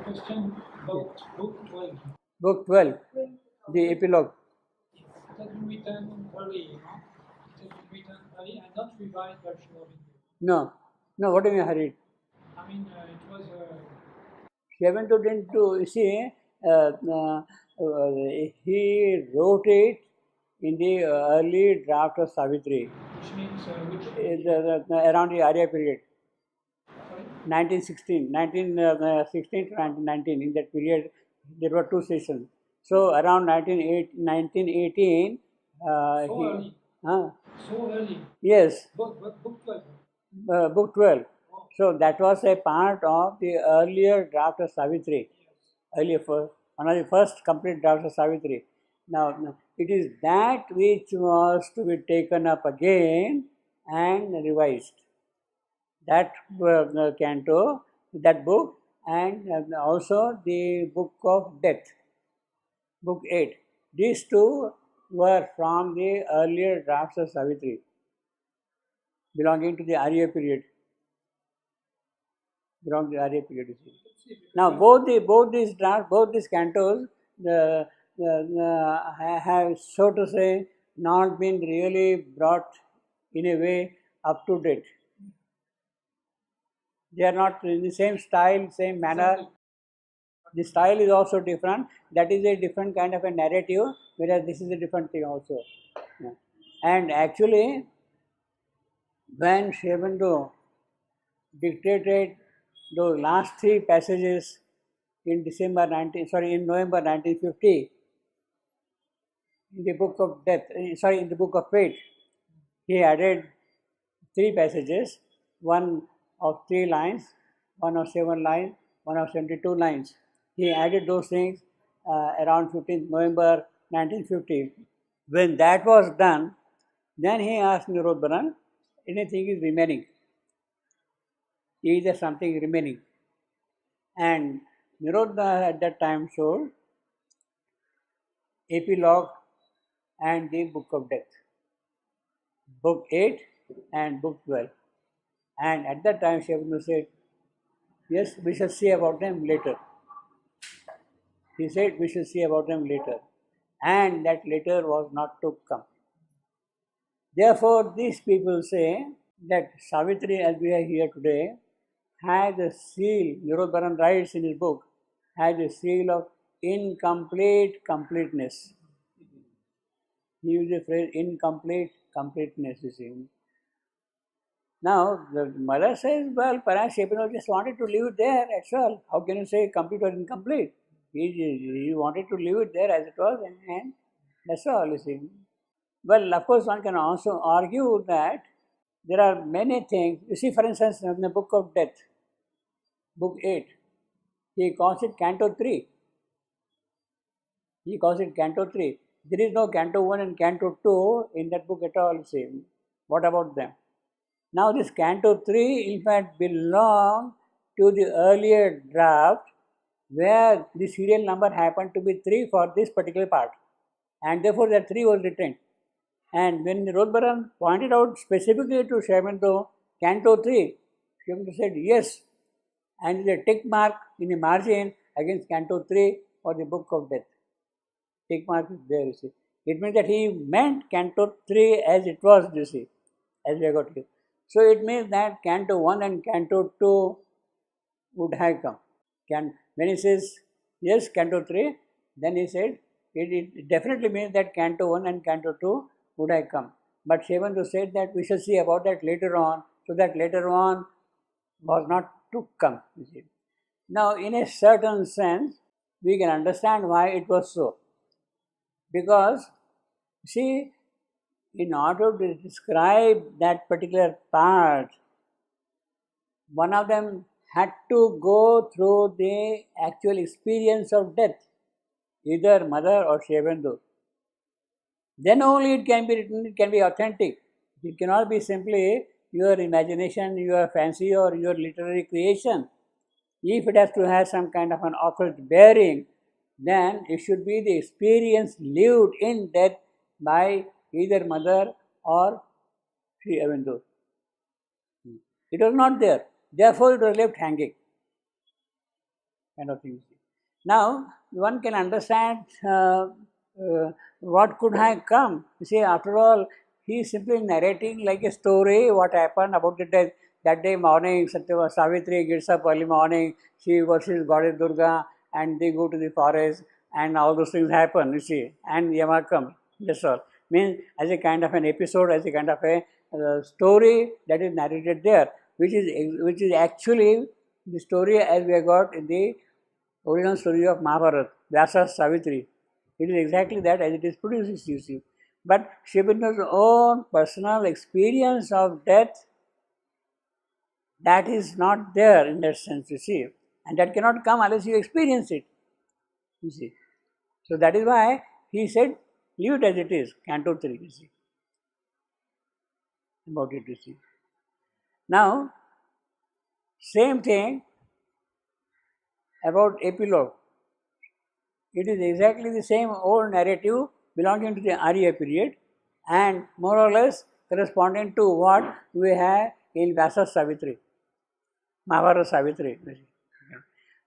Question about book 12. Book 12, the epilogue. It has been written early, you know. It has been written early and not revised by Sri Aurobindo. No, what do you mean hurried? I mean, it was Shevendra didn't do, you see, he wrote it in the early draft of Savitri, which means which around the Arya period, sorry? 1916 to 1919. In that period, there were two sessions. So around 1918, So early. Huh? So early. Yes, Book 12. book 12. Oh. So that was a part of the earlier draft of Savitri. Earlier, one of the first complete drafts of Savitri. Now, it is that which was to be taken up again and revised. That canto, that book, and also the Book of Death, Book 8. These two were from the earlier drafts of Savitri, belonging to the Arya period. Belong to the Arya period, you see. Now, both these drafts, both these cantos, have, so to say, not been really brought in a way up to date. They are not in the same style, same manner. The style is also different. That is a different kind of a narrative, whereas this is a different thing also. Yeah. And actually, when Sri Aurobindo dictated those last three passages in in November 1950, in the book of death, in the book of fate, he added three passages, one of 3 lines, one of 7 lines, one of 72 lines. He added those things around 15th November 1950. When that was done, then he asked Nirodharan, anything is remaining? Is there something remaining? And Nirodha at that time showed epilogue and the book of death, book 8 and book 12. And at that time, Sri Aurobindo said, yes, we shall see about them later. He said, we shall see about them later. And that later was not to come. Therefore, these people say that Savitri, as we are here today, has a seal, Nirodharan writes in his book, has a seal of incomplete completeness. He used the phrase incomplete completeness, you see. Now, the mother says, well, perhaps Sri Aurobindo just wanted to leave it there, that's all. How can you say complete or incomplete? He wanted to leave it there as it was, and that's all, you see. Well, of course, one can also argue that there are many things. You see, for instance, in the Book of Death, Book 8, he calls it Canto 3. He calls it Canto 3. There is no Canto 1 and Canto 2 in that book at all, see. What about them? Now, this Canto 3, in fact, belongs to the earlier draft where the serial number happened to be 3 for this particular part, and therefore that 3 was retained. And when Nirodharan pointed out specifically to Sri Aurobindo, Canto 3, Sri Aurobindo said yes, and the tick mark in the margin against Canto 3 for the Book of Death. Tick mark is there, you see. It means that he meant Canto 3 as it was, you see, as we got here. So it means that Canto 1 and Canto 2 would have come. When he says yes, Canto 3, then he said it definitely means that Canto 1 and Canto 2 would have come. But Sri Aurobindo said that we shall see about that later on, so that later on was not to come. You see. Now, in a certain sense, we can understand why it was so. Because, see, in order to describe that particular part, one of them had to go through the actual experience of death, either mother or Sri Aurobindo. Then only it can be written, it can be authentic. It cannot be simply your imagination, your fancy, or your literary creation. If it has to have some kind of an occult bearing, then it should be the experience lived in death by either mother or Sri Aurobindo. It was not there. Therefore, it was left hanging. kind of thing. Now, one can understand what could have come. You see, after all, he is simply narrating like a story what happened about the day. That day morning, Savitri gets up early morning, she worships Goddess Durga, and they go to the forest, and all those things happen, you see, and Yama comes. That's all. Means as a kind of an episode, as a kind of a story that is narrated there, which is actually the story as we have got in the original story of Mahabharata, Vyasa Savitri. It is exactly that as it is produced, you see. But Sri Aurobindo's own personal experience of death, that is not there in that sense, you see. And that cannot come unless you experience it, you see. So that is why he said, leave it as it is, Canto 3, you see. About it, you see. Now, same thing about epilogue. It is exactly the same old narrative belonging to the Arya period and more or less corresponding to what we have in Vyasa Savitri, Mahabharata Savitri.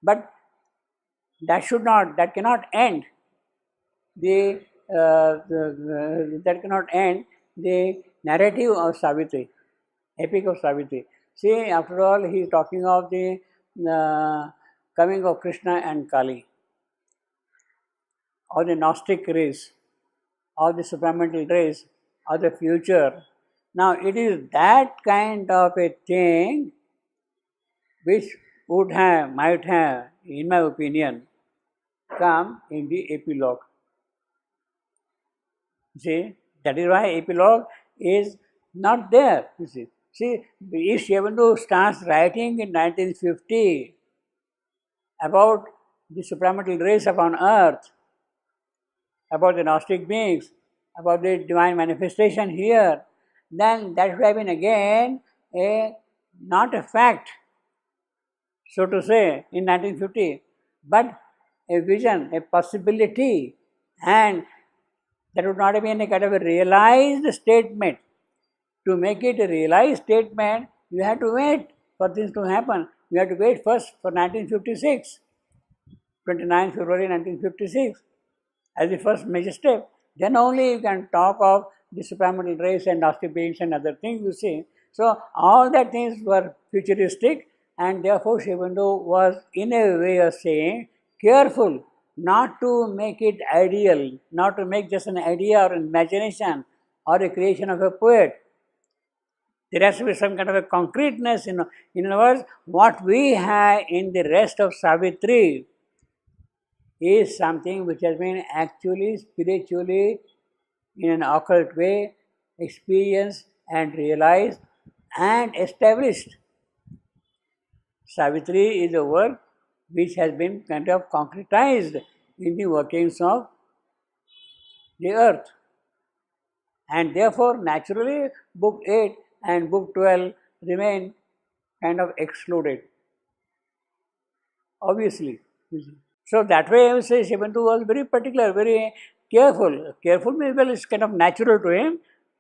But that cannot end that cannot end the narrative of Savitri, epic of Savitri. See, after all, he is talking of the coming of Krishna and Kali, or the Gnostic race, or the supramental race, or the future. Now, it is that kind of a thing which might have, in my opinion, come in the epilogue. See, that is why epilogue is not there. You see, if Sri Aurobindo starts writing in 1950 about the supramental race upon earth, about the Gnostic beings, about the divine manifestation here, then that would have been again not a fact, so to say, in 1950, but a vision, a possibility, and that would not have been a kind of a realized statement. To make it a realized statement, you have to wait for things to happen. You have to wait first for 1956, 29 February 1956, as the first major step. Then only you can talk of the supramental race and Gnostic beings and other things, you see. So, all that things were futuristic, and therefore Sri Aurobindo was, in a way of saying, careful not to make it ideal, not to make just an idea or an imagination or a creation of a poet. There has to be some kind of a concreteness. In other words, what we have in the rest of Savitri is something which has been actually spiritually, in an occult way, experienced and realized and established. Savitri is a work which has been kind of concretized in the workings of the earth. And therefore, naturally, book 8 and book 12 remain kind of excluded. Obviously. So that way I will say Sri Aurobindo was very particular, very careful. Careful means, well, it's kind of natural to him.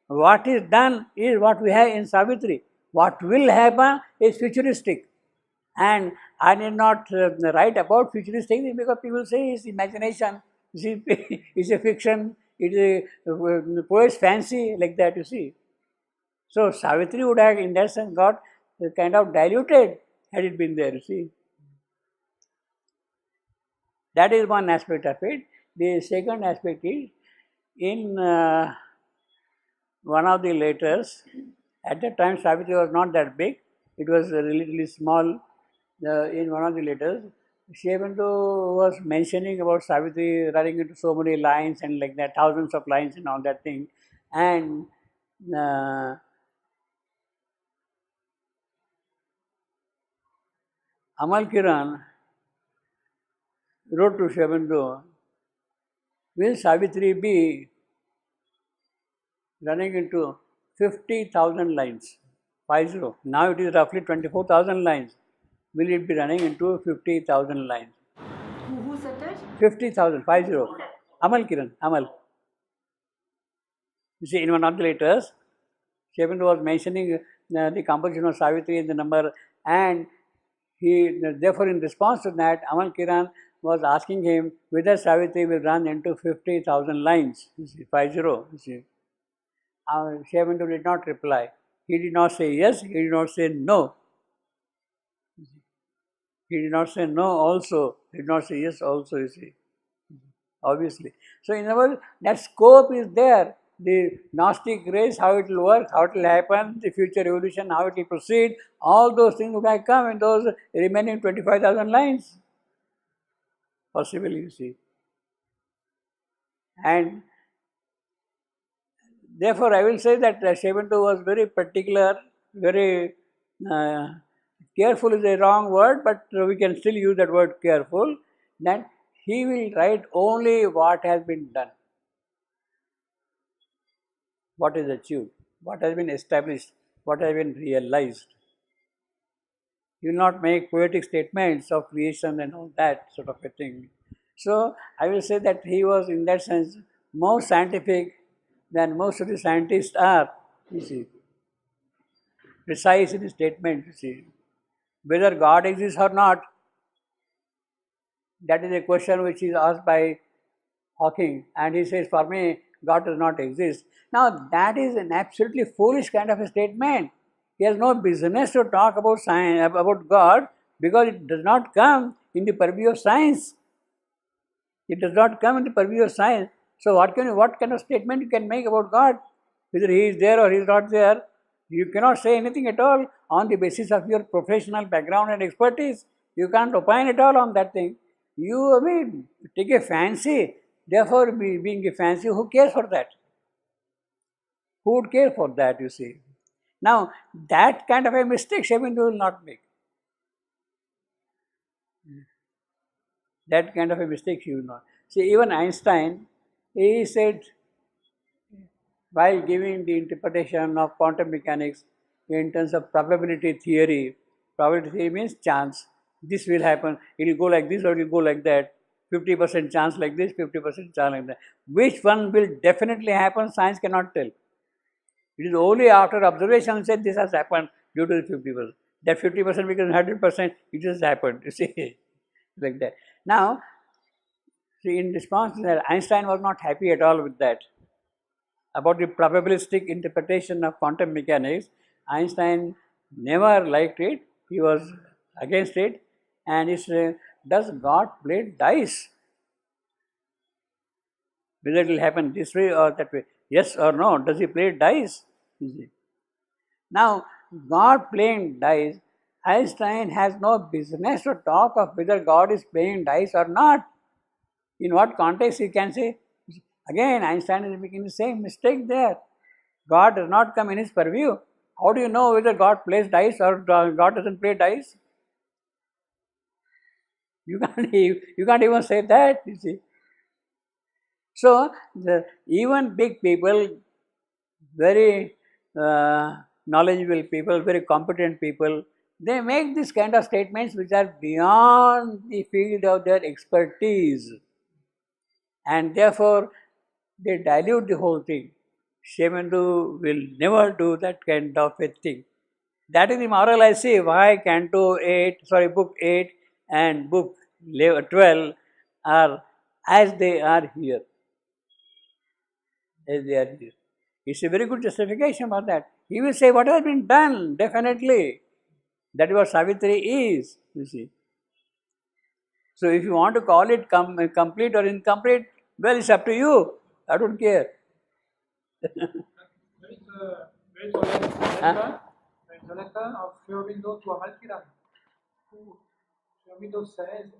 What is done is what we have in Savitri. What will happen is futuristic. And I need not write about futuristic things because people say it's imagination, you see, it's a fiction, it is a poet's fancy, like that, you see. So Savitri would have, in that sense, got kind of diluted had it been there, you see. That is one aspect of it. The second aspect is, in one of the letters, at that time Savitri was not that big, it was relatively small. In one of the letters, Sri Aurobindo was mentioning about Savitri running into so many lines and like that, thousands of lines and all that thing. And Amal Kiran wrote to Sri Aurobindo, will Savitri be running into 50,000 lines? 50. Now it is roughly 24,000 lines. Will it be running into 50,000 lines? Who said that? 50,000, 50. Amal Kiran, Amal. You see, in one of the letters, Sri Aurobindo was mentioning the composition of Savitri in the number, and Therefore, in response to that, Amal Kiran was asking him whether Savitri will run into 50,000 lines, you see, 50, you see. Shyamantu did not reply. He did not say yes, he did not say no. He did not say no also, he did not say yes also, you see. Obviously. So, in other words, that scope is there. The Gnostic race, how it will work, how it will happen, the future evolution, how it will proceed, all those things might come in those remaining 25,000 lines. Possibly, you see. And therefore, I will say that Shyamantu was very particular, very careful is a wrong word, but we can still use that word careful, that he will write only what has been done, what is achieved, what has been established, what has been realized. He will not make poetic statements of creation and all that sort of a thing. So, I will say that he was in that sense more scientific than most of the scientists are, you see. Precise in his statement, you see. Whether God exists or not, that is a question which is asked by Hawking, and he says, for me, God does not exist. Now, that is an absolutely foolish kind of a statement. He has no business to talk about science, about God, because it does not come in the purview of science. It does not come in the purview of science. So, what kind of statement you can make about God? Whether he is there or he is not there, you cannot say anything at all on the basis of your professional background and expertise. You can't opine at all on that thing. You take a fancy. Therefore, being a fancy, who cares for that? Who would care for that, you see? Now, that kind of a mistake Shyamantu will not make. That kind of a mistake he will not. See, even Einstein, he said, while giving the interpretation of quantum mechanics in terms of probability theory means chance. This will happen, it will go like this or it will go like that. 50% chance like this, 50% chance like that. Which one will definitely happen, science cannot tell. It is only after observation said this has happened due to the 50%. That 50% becomes 100%, it just happened, you see, like that. Now, see, in response to that, Einstein was not happy at all with that. About the probabilistic interpretation of quantum mechanics, Einstein never liked it, he was against it, and he said, does God play dice? Whether it will happen this way or that way, yes or no, does he play dice? Now, God playing dice, Einstein has no business to talk of whether God is playing dice or not. In what context he can say? Again, Einstein is making the same mistake there. God does not come in his purview. How do you know whether God plays dice or God doesn't play dice? You can't even say that, you see. So, even big people, very knowledgeable people, very competent people, they make this kind of statements which are beyond the field of their expertise. And therefore, they dilute the whole thing. Shyamantu will never do that kind of a thing. That is the moral I see why book 8 and book 12 are as they are here. As they are here. It's a very good justification for that. He will say what has been done, definitely. That is what Savitri is, you see. So if you want to call it complete or incomplete, well, it's up to you. I don't care. There is a letter of Shyamantu to Amal Kiran. Shyamantu says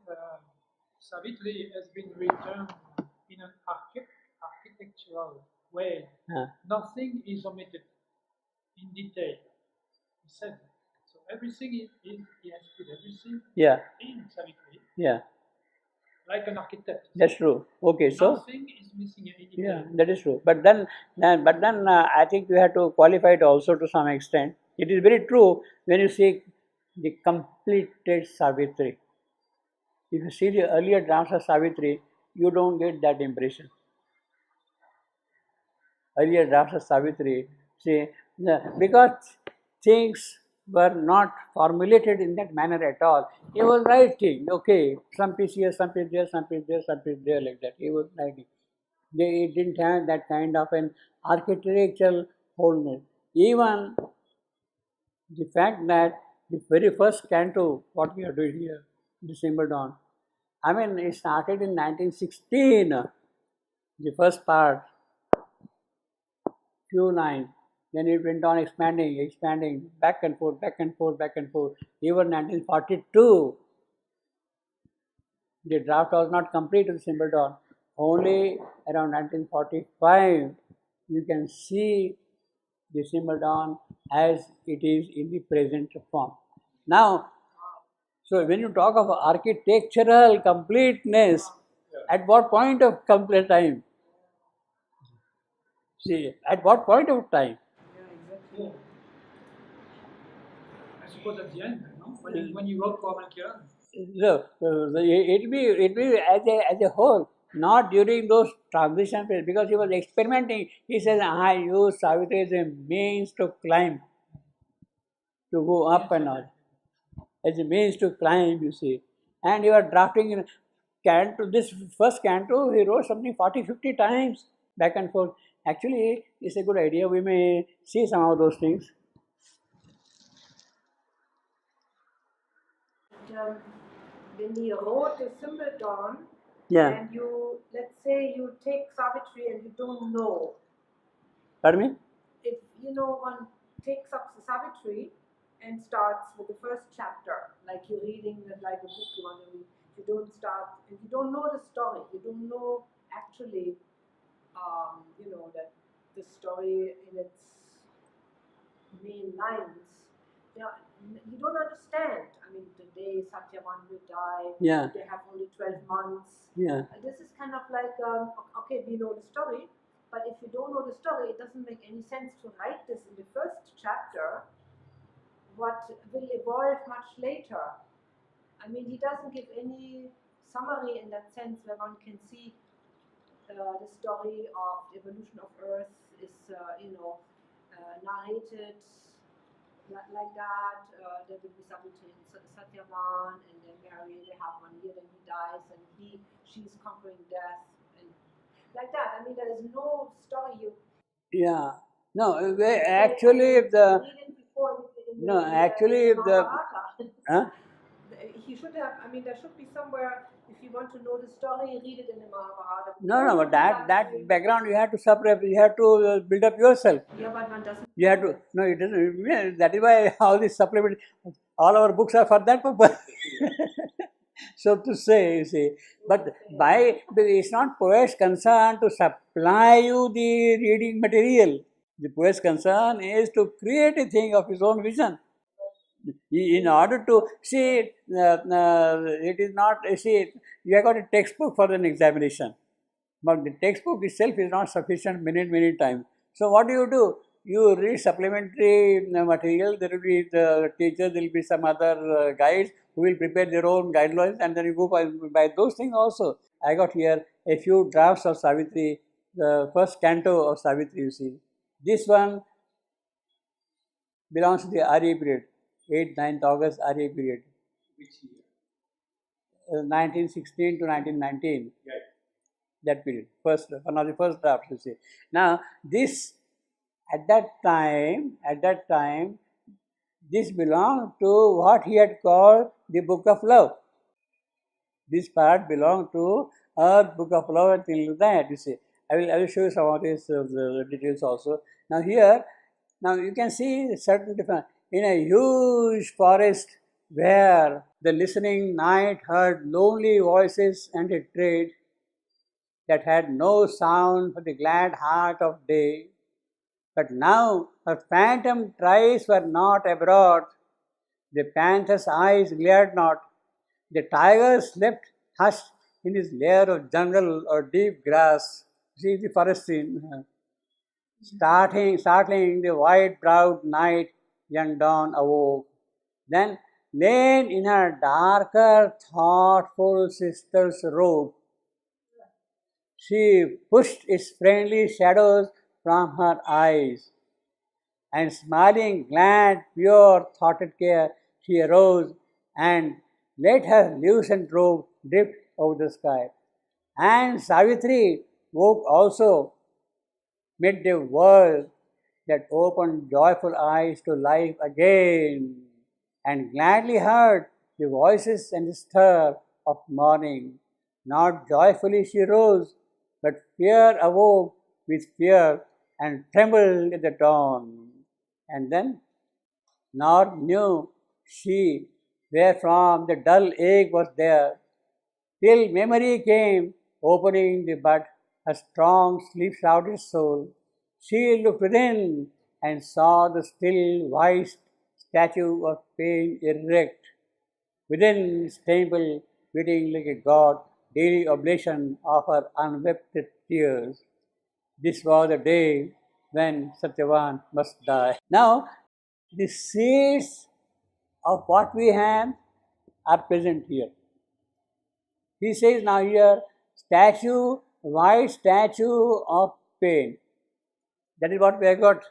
Savitri has been written in an architectural way. Nothing is omitted in detail. He said that. So everything he has put everything in Savitri. Yeah. Like an architect. That's true. Okay, so nothing is missing in detail. Yeah, that is true. But then I think you have to qualify it also to some extent. It is very true when you see the completed Savitri. If you see the earlier drafts of Savitri, you don't get that impression. Earlier drafts of Savitri, see, because things were not formulated in that manner at all. He was writing, okay, some piece here, some piece there, some piece there, some piece there, like that. He was writing. They didn't have that kind of an architectural wholeness. Even the fact that the very first canto, what we are doing here, December Dawn, I mean, it started in 1916, the first part, few lines. Then it went on expanding, back and forth, back and forth, back and forth. Even 1942, the draft was not complete of December Dawn. Only around 1945, you can see December Dawn as it is in the present form. Now, so when you talk of architectural completeness, at what point of complete time? See, at what point of time? Yeah. I suppose at the end, no? When you wrote Cormac Kiran. So, it be as a whole, not during those transition periods, because he was experimenting. He says, I use Savitri as a means to climb, to go up and all. As a means to climb, you see. And you are drafting in canto, this first canto, he wrote something 40, 50 times, back and forth. Actually, it's a good idea. We may see some of those things. When he wrote December Dawn, Yeah. and you, let's say you take Savitri and you don't know. Pardon me? If one takes up Savitri and starts with the first chapter, like you're reading like a book you want to read, you don't start, and you don't know the story, you don't know actually, that the story in its main lines. You don't understand. I mean, the day Satyavan will die, Yeah. they have only 12 months. Yeah. This is kind of like, okay, we know the story, but if you don't know the story, it doesn't make any sense to write this in the first chapter, what will evolve much later. I mean, he doesn't give any summary in that sense where one can see the story of the evolution of Earth is, narrated like that. There will be Savitri and Satyavan, and then Mary, they have 1 year, then he dies, and she's conquering death, and like that. I mean, there is no story you. Yeah. No, actually, the. No, actually, the. Huh? He should have. I mean, there should be somewhere. If you want to know the story, read it in the Mahabharata. No, but that background you have to separate. You have to build up yourself. Yeah, but one doesn't. You have to. No, it doesn't. That is why all these supplement, all our books are for that purpose. So to say, you see, but it's not poet's concern to supply you the reading material. The poet's concern is to create a thing of his own vision. In order to see, it is not, see, you have got a textbook for an examination, but the textbook itself is not sufficient many times. So what do? You read supplementary material, there will be the teachers, there will be some other guides who will prepare their own guidelines, and then you go by those things also. I got here a few drafts of Savitri, the first canto of Savitri, you see. This one belongs to the Arya period, 8th, 9th August Arya period. Which year? 1916 to 1919. Right. That period, one of the first drafts, you see. Now, this, at that time, this belonged to what he had called the Book of Love. This part belonged to Earth, Book of Love, and things like that, you see. I will show you some of these the details also. Now here, you can see certain different, in a huge forest where the listening night heard lonely voices and a tread that had no sound for the glad heart of day. But now her phantom cries were not abroad, the panther's eyes glared not, the tiger slept hushed in his lair of jungle or deep grass. See the forest scene. Startling the white-browed night, young dawn awoke. Then, lain in her darker, thoughtful sister's robe, she pushed its friendly shadows from her eyes. and smiling, glad, pure-thoughted care, she arose and let her lucent robe drift over the sky. And Savitri woke also mid the world that opened joyful eyes to life again, and gladly heard the voices and the stir of morning. Not joyfully she rose, but fear awoke with fear and trembled at the dawn. And then, nor knew she wherefrom the dull ache was there, till memory came, opening the bud, a strong sleep-shrouded soul. She looked within and saw the still white statue of pain erect. Within its temple, waiting like a god, daily oblation of her unwept tears. This was the day when Satyavan must die. Now, the seeds of what we have are present here. He says now here, statue, white statue of pain. That is what we have got,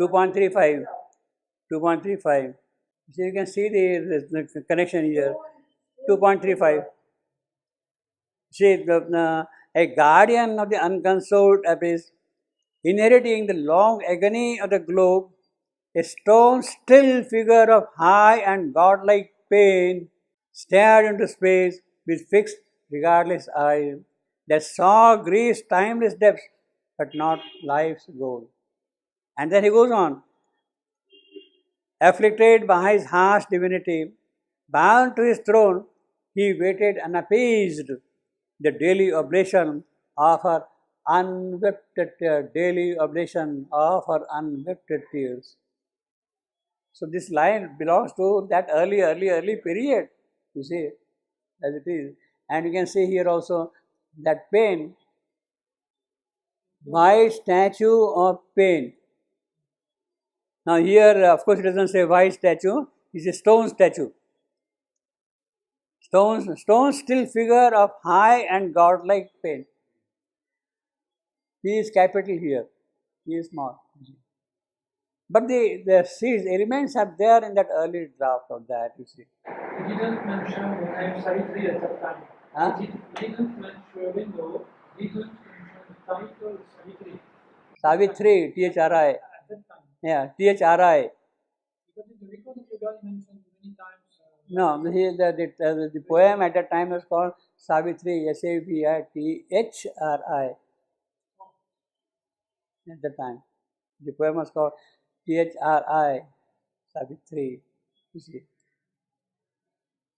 2.35. 2.35. So you can see the connection here, 2.35. See, a guardian of the unconsoled abyss, inheriting the long agony of the globe, a stone still figure of high and godlike pain, stared into space with fixed, regardless eyes, that saw grief's timeless depths, but not life's goal. And then he goes on, afflicted by his harsh divinity, bound to his throne, he waited unappeased the daily oblation of her unwept daily oblation of her unwept tears. So this line belongs to that early period, you see, as it is. And you can see here also that pain, white statue of pain. Now here, of course, it doesn't say white statue, it's a stone statue. Stone still figure of high and godlike pain. P is capital here, P is small. But the seeds, elements are there in that early draft of that, you see. He didn't mention the name Savitri at that time. Huh? He didn't mention window, he didn't mention the title Savitri. Savitri, THRI. At that time. Yeah, THRI. Because in the record of the guy mentioned many times. No, the poem at that time was called Savitri, Savitri. At the time. The poem was called THRI, Savitri. You see.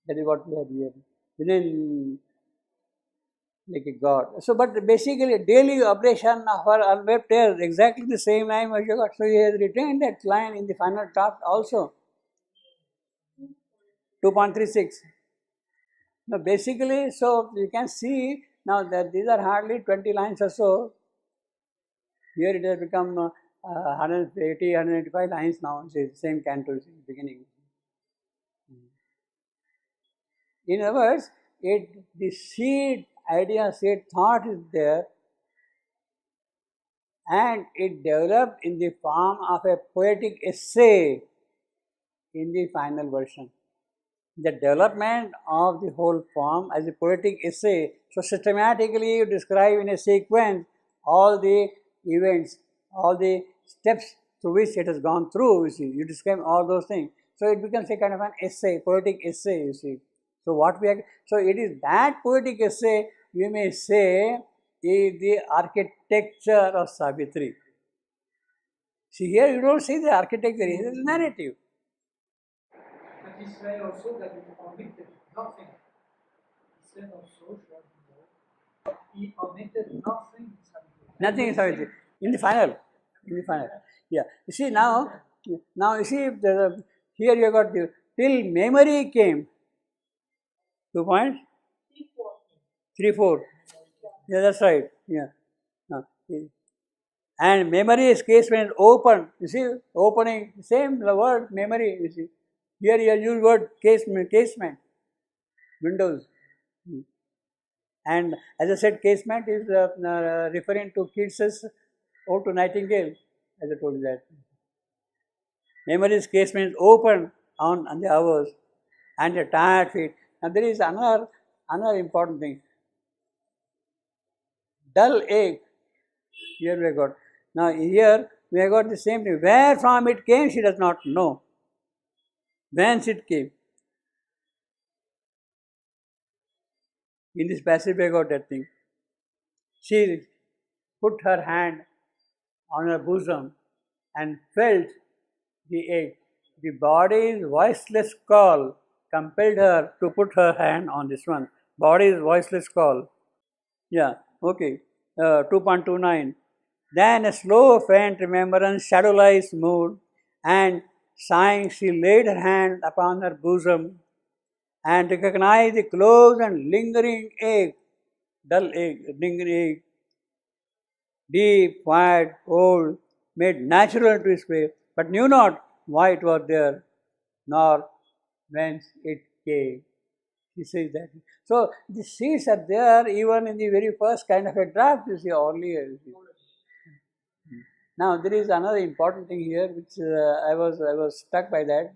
That is what we have here. Within, like a god. So, but basically, daily oblation of her unwept tears, exactly the same line as you got. So, he has retained that line in the final draft also. 2.36. Now, basically, so you can see now that these are hardly 20 lines or so. Here it has become 180, 185 lines now. It's the same canto in the beginning. In other words, the seed idea, seed thought is there, and it developed in the form of a poetic essay in the final version. The development of the whole form as a poetic essay. So systematically you describe in a sequence all the events, all the steps through which it has gone through, you see. You describe all those things. So it becomes a kind of an essay, poetic essay, you see. So what we are, so it is that poetic essay, you may say, is the architecture of Savitri. See, here you don't see the architecture, it is a narrative. But he said also that he omitted nothing. He said also that he omitted nothing. Nothing in Savitri. In the final. Yeah. You see now you see here you got the till memory came. 2 points? 3-4. Yeah, that's right. Yeah. And memory is case when open. You see, opening, same word memory, you see. Here you use word casement, windows. And as I said, casement is referring to Keats's Ode to Nightingale, as I told you that. Memory's casements open on the hours and the tired feet. Now there is another important thing. Dull ache. Here we got. Now here we have got the same thing. Where from it came, she does not know. Whence it came. In this passage we have got that thing. She put her hand on her bosom and felt the ache. The body's voiceless call compelled her to put her hand on this one. Body's voiceless call. Yeah, okay. 2.29. Then a slow, faint remembrance, shadow-like mood, and sighing, she laid her hand upon her bosom and recognized the close and lingering ache, dull ache, lingering ache, deep, quiet, old, made natural to his face, but knew not why it was there, nor whence it came. He says that. So the seeds are there even in the very first kind of a draft, you see, earlier. You see. Now there is another important thing here which I was struck by that.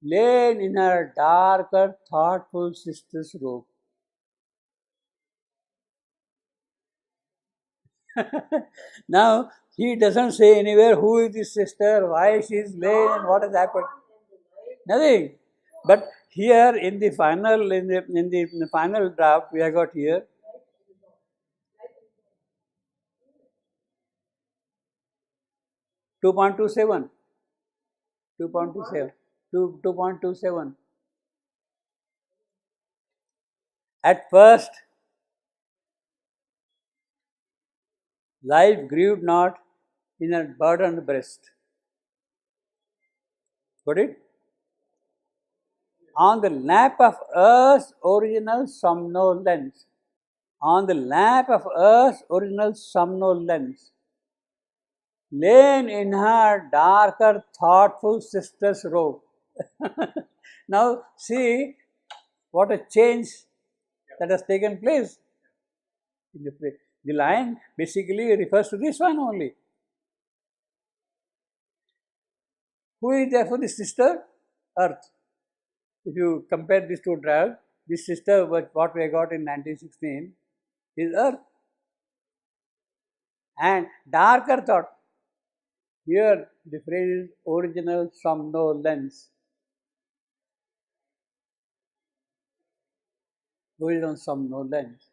Lain in her darker, thoughtful sister's robe. Now he doesn't say anywhere who is this sister, why she is lain, and what has happened. Nothing. But here in the final draft we have got here. Two point two seven. At first, life grieved not in her burdened breast. Got it? On the lap of earth's original somnolence. Lain in her darker, thoughtful sister's robe. Now, see what a change that has taken place. The line basically refers to this one only. Who is therefore the sister? Earth. If you compare these two drafts, this sister, what we got in 1916, is Earth. And darker thought. Here the phrase is original somnolence. Original somnolence.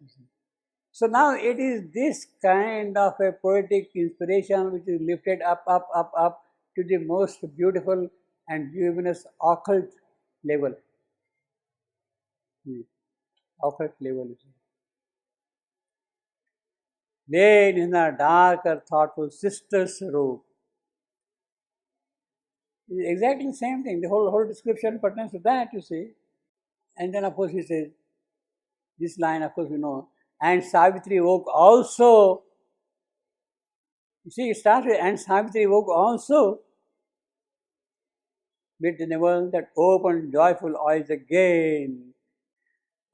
So now it is this kind of a poetic inspiration which is lifted up to the most beautiful and luminous occult level. Occult level. Laid in a darker, thoughtful sister's robe. Exactly the same thing. The whole description pertains to that, you see. And then, of course, he says, this line, of course, we know. And Savitri woke also. You see, it starts with, and Savitri woke also. Mid in a world that opened joyful eyes again.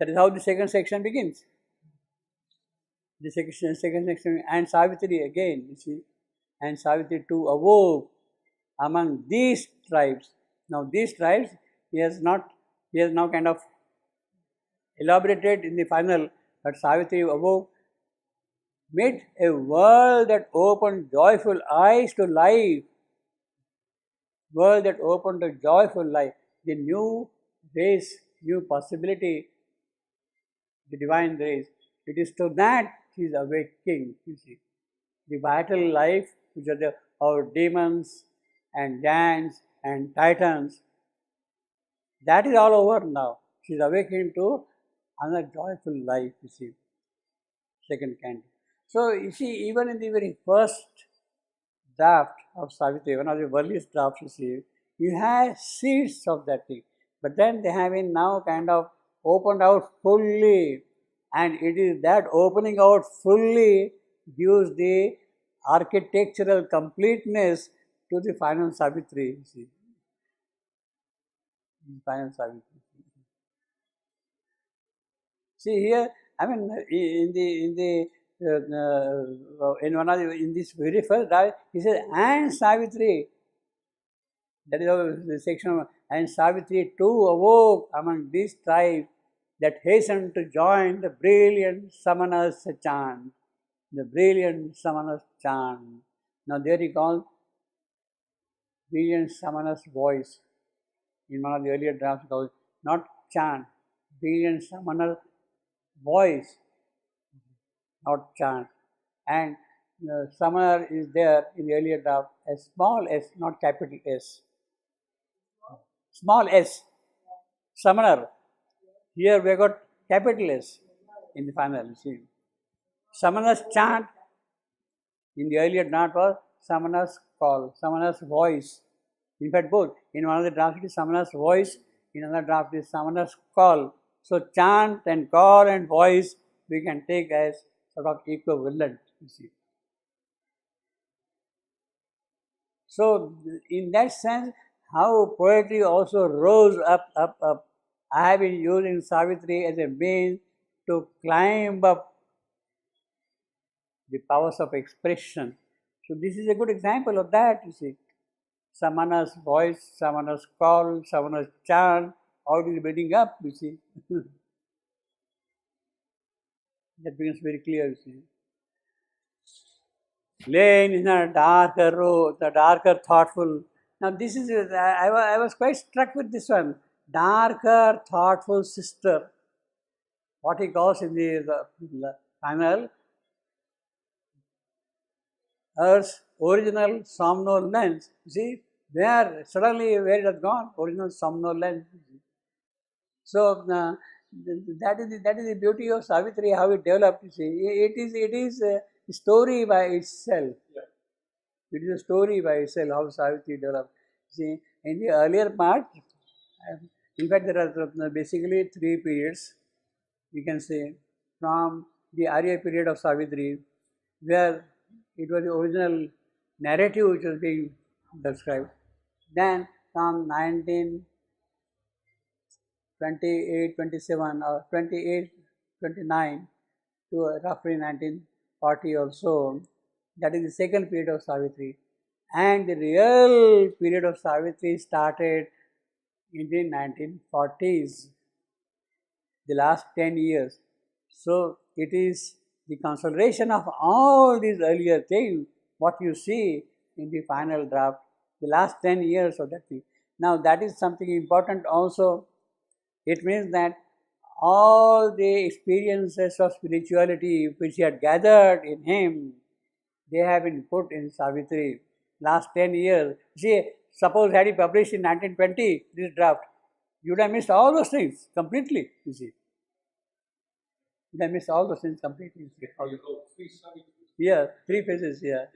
That is how the second section begins. The second section, and Savitri again, you see. And Savitri too awoke among these tribes. Now these tribes, he has now kind of elaborated in the final, but Savitri awoke mid a world that opened joyful eyes to life. World that opened a joyful life. The new race, new possibility, the divine race. It is to that she is awaking, you see. The vital life, which are our demons and giants and titans, that is all over now. She is awakening to another joyful life, you see. Second canto. So, you see, even in the very first draft of Savitri, one of the earliest drafts, you see, you have seeds of that thing. But then they have been now kind of opened out fully, and it is that opening out fully gives the architectural completeness to the final Savitri, you see. Final Savitri. See here, I mean, in this very first draft, he says, and Savitri. That is the section of, and Savitri too awoke among these tribes that hastened to join the brilliant Samana's chant. The brilliant Samana's chant. Now there he calls brilliant Samana's voice. In one of the earlier drafts, he calls not chant, brilliant Samana's voice, not chant. And Samana is there in the earlier draft as small s, not capital S. Small s, Samanar. Here we have got capital S in the final. See, Samana's chant in the earlier draft was Samana's call, Samana's voice. In fact, both. In one of the drafts it is Samana's voice, in another draft it is Samana's call. So chant and call and voice we can take as sort of equivalent, you see. So in that sense, how poetry also rose up. I have been using Savitri as a means to climb up the powers of expression. So this is a good example of that, you see. Samana's voice, Samana's call, Samana's chant, all is building up, you see. That becomes very clear, you see. Laying in a darker road, the darker thoughtful. Now this is, I was quite struck with this one. Darker thoughtful sister. What he calls in the final, Earth's original somnolence. You see, suddenly where it has gone, original somnolence. So that is the beauty of Savitri, how it developed. You see, it is a story by itself. Yeah. It is a story by itself how Savitri developed. See, in the earlier part, in fact, there are basically 3 periods. You can say from the Arya period of Savitri, where it was the original narrative which was being described. Then from 1928, 27 or 28, 29 to roughly 1940 or so, that is the second period of Savitri. And the real period of Savitri started in the 1940s, the last 10 years. So it is the consolidation of all these earlier things, what you see in the final draft, the last 10 years of that thing. Now that is something important also. It means that all the experiences of spirituality which he had gathered in him, they have been put in Savitri. Last 10 years. See, suppose had he published in 1920 this draft, you would have missed all those things completely, you see. You would have missed all those things completely. Yeah, 3 phases here.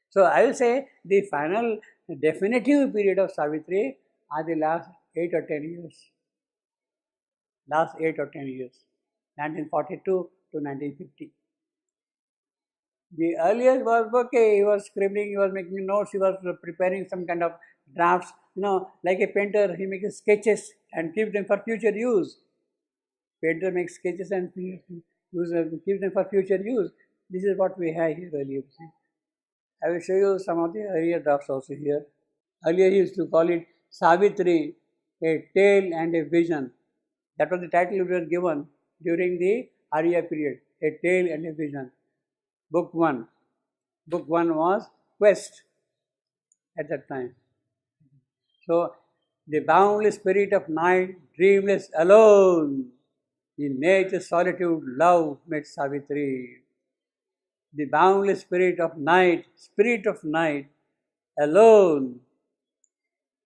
So I will say the final definitive period of Savitri are the last 8 or 10 years. Last 8 or 10 years. 1942 to 1950. The earlier was okay, he was scribbling, he was making notes, he was preparing some kind of drafts, like a painter, he makes sketches and keeps them for future use. Painter makes sketches and keeps them for future use. This is what we have here earlier. I will show you some of the earlier drafts also here. Earlier he used to call it Savitri, a tale and a vision. That was the title it was given during the Arya period, a tale and a vision. Book 1. Book 1 was Quest at that time. So, the boundless spirit of night, dreamless alone, in nature's solitude, love met Savitri. The boundless spirit of night, alone.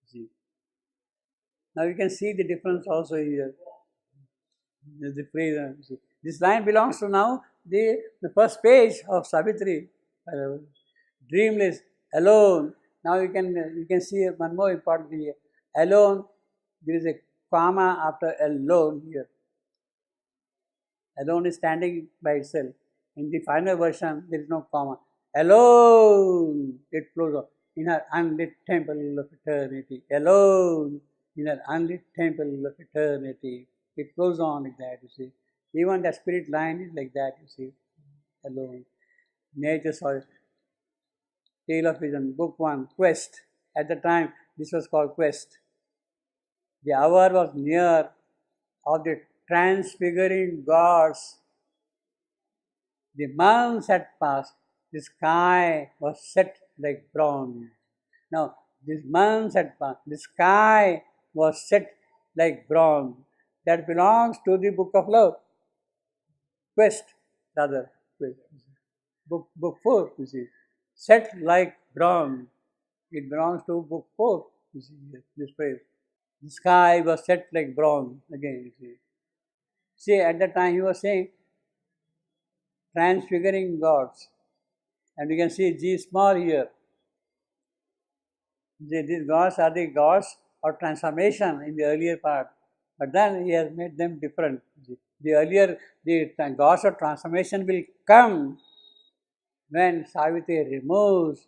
See. Now you can see the difference also here. There's the phrase. This line belongs to now the first page of Savitri. Dreamless, alone. Now you can see one more important thing here. Alone, there is a comma after alone here. Alone is standing by itself. In the final version, there is no comma. Alone, it flows on. In her unlit temple of eternity. Alone, in her unlit temple of eternity. It flows on like that, you see. Even the spirit line is like that, you see, alone. Nature soil. Tale of Vision, Book 1, Quest. At the time, this was called Quest. The hour was near of the transfiguring gods. The months had passed. The sky was set like bronze. Now, these months had passed. The sky was set like bronze. That belongs to the Book of Love. Quest, rather. Quest. Book 4, you see. Set like bronze. It belongs to Book 4, you see, this phrase. The sky was set like bronze, again, you see. See, at that time he was saying, transfiguring gods. And you can see G small here. These gods are the gods of transformation in the earlier part. But then he has made them different. The gods of transformation will come when Savitri removes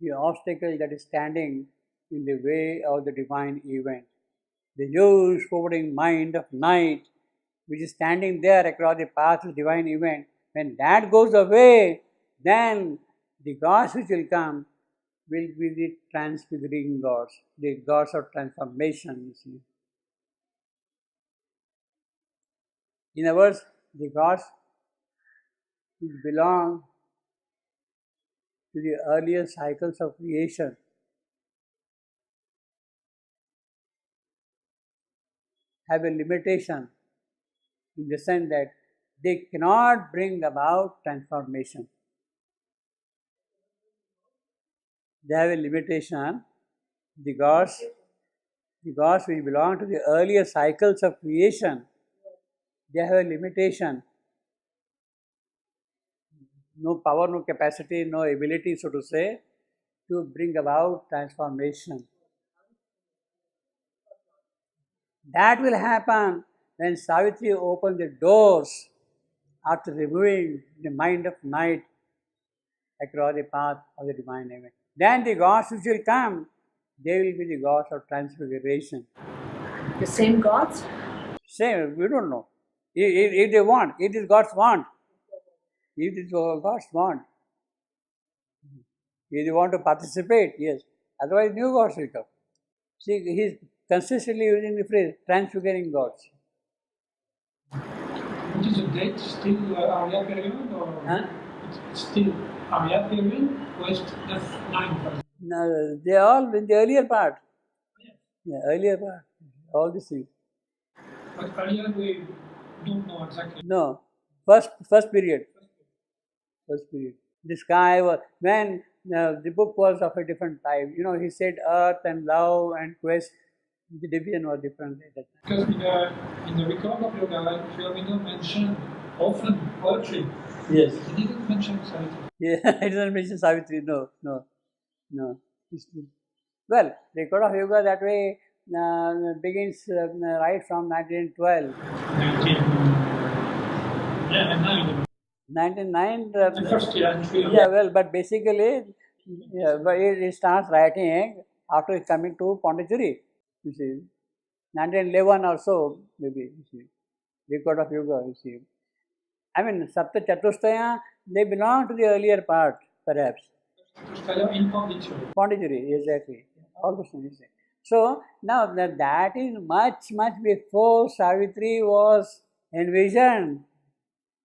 the obstacle that is standing in the way of the divine event. The huge forwarding mind of night, which is standing there across the path of the divine event, when that goes away, then the gods which will come will be the transfiguring gods, the gods of transformation, you see. In other words, the gods which belong to the earlier cycles of creation have a limitation in the sense that they cannot bring about transformation. They have a limitation. The gods which belong to the earlier cycles of creation, they have a limitation. No power, no capacity, no ability, so to say, to bring about transformation. That will happen when Savitri opens the doors after removing the mind of night across the path of the divine event. Then the gods which will come, they will be the gods of transfiguration. The same gods? Same, we don't know. If they want, if these gods want, if these gods want, if they want to participate, yes. Otherwise, new gods will come. See, he is consistently using the phrase transfiguring gods. What is the date? Still Arya period or? Huh? It's still Arya period, West F9. No, they are all in the earlier part. Yes. Yeah, earlier part. All these things. But earlier we don't know exactly. No, first period. First period. The sky was, when the book was of a different type. You know, he said earth and love and quest, the division was different at that time. Because in the record of yoga, Sri Aurobindo mentioned often poetry. Yes. He didn't mention Savitri. Yeah, he didn't mention Savitri, no. Well, the record of yoga that way begins right from 1912. 1909. The first year. Yeah, well, but basically, but it starts writing after coming to Pondicherry, you see. 1911 or so, maybe, you see. Record of yoga, you see. I mean, Sapta Chatushtaya, they belong to the earlier part, perhaps. In Pondicherry. Pondicherry, exactly. All those things. So, now that is much before Savitri was envisioned.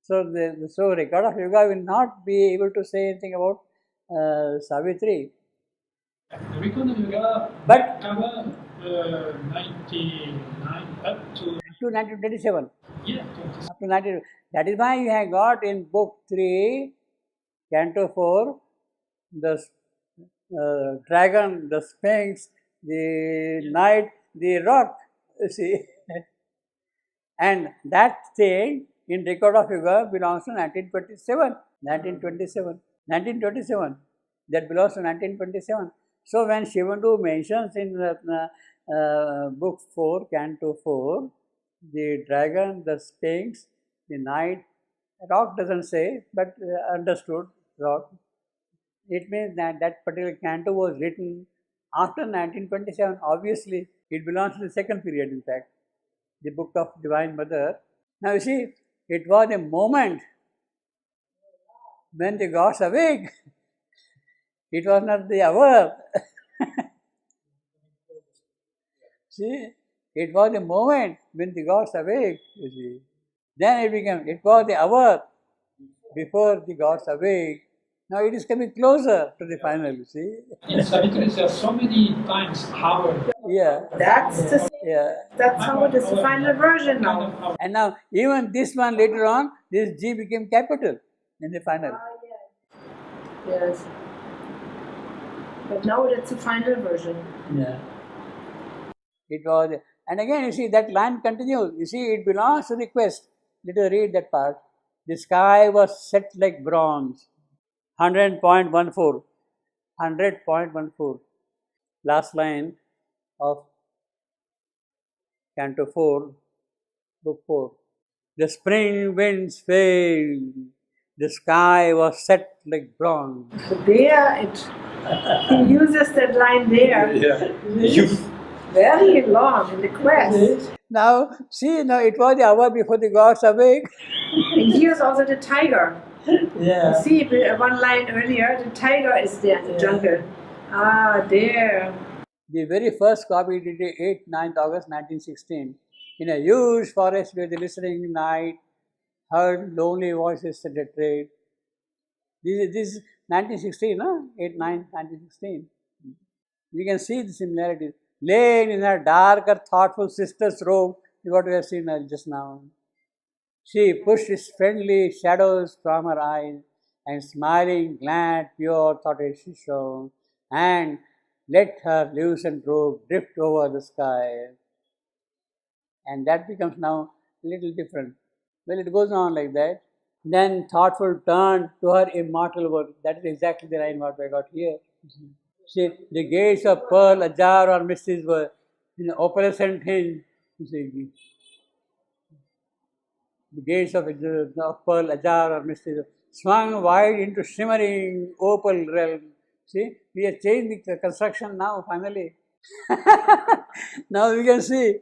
So, so record of yoga will not be able to say anything about Savitri. The record of yoga But cover 99 up to 1927. Yeah, Up to 19. That is why you have got in book 3, Canto 4, the dragon, the sphinx, the knight, the rock, you see. And that thing in record of yoga belongs to 1927. That belongs to 1927. So when Shivandu mentions in book 4, Canto 4, the dragon, the sphinx, the knight, rock doesn't say, but understood, rock. It means that that particular canto was written after 1927. Obviously, it belongs to the second period, in fact, the book of Divine Mother. Now, you see, it was a moment when the gods awake. It was not the hour. See, it was a moment when the gods awake, you see. Then it was the hour before the gods awake. Now it is coming closer to the final, you see. In Savitri, there are so many times hour. Yeah. That's how it is the final version now. And now even this one later on, this G became capital in the final. Yes. But now it's the final version. Yeah. It was, and again you see that line continues. You see, it belongs to the quest. Let us read that part. The sky was set like bronze. 100.14. 100.14. Last line of Canto 4, Book 4. The spring winds failed. The sky was set like bronze. So there he uses that line there. Yeah. Very long in the quest. Now, see, now it was the hour before the gods awake. And here's also the tiger. Yeah. See, one line earlier, the tiger is there in the jungle. Ah, there. The very first copy dated 8-9th August 1916. In a huge forest where the listening night heard lonely voices at the trade. This is 1916, no? 8-9, 1916. We can see the similarities. Laying in her darker, thoughtful sister's robe, what we have seen just now. She pushed his friendly shadows from her eyes, and smiling, glad, pure, thoughted she shone, and let her loosened robe drift over the sky. And that becomes now a little different. Well, it goes on like that. Then thoughtful turned to her immortal work. That is exactly the line what I got here. See, the gates of pearl ajar or mysteries were in opalescent hinge. The gates of pearl ajar or mysteries swung wide into shimmering opal realm. See, we have changed the construction now finally. Now we can see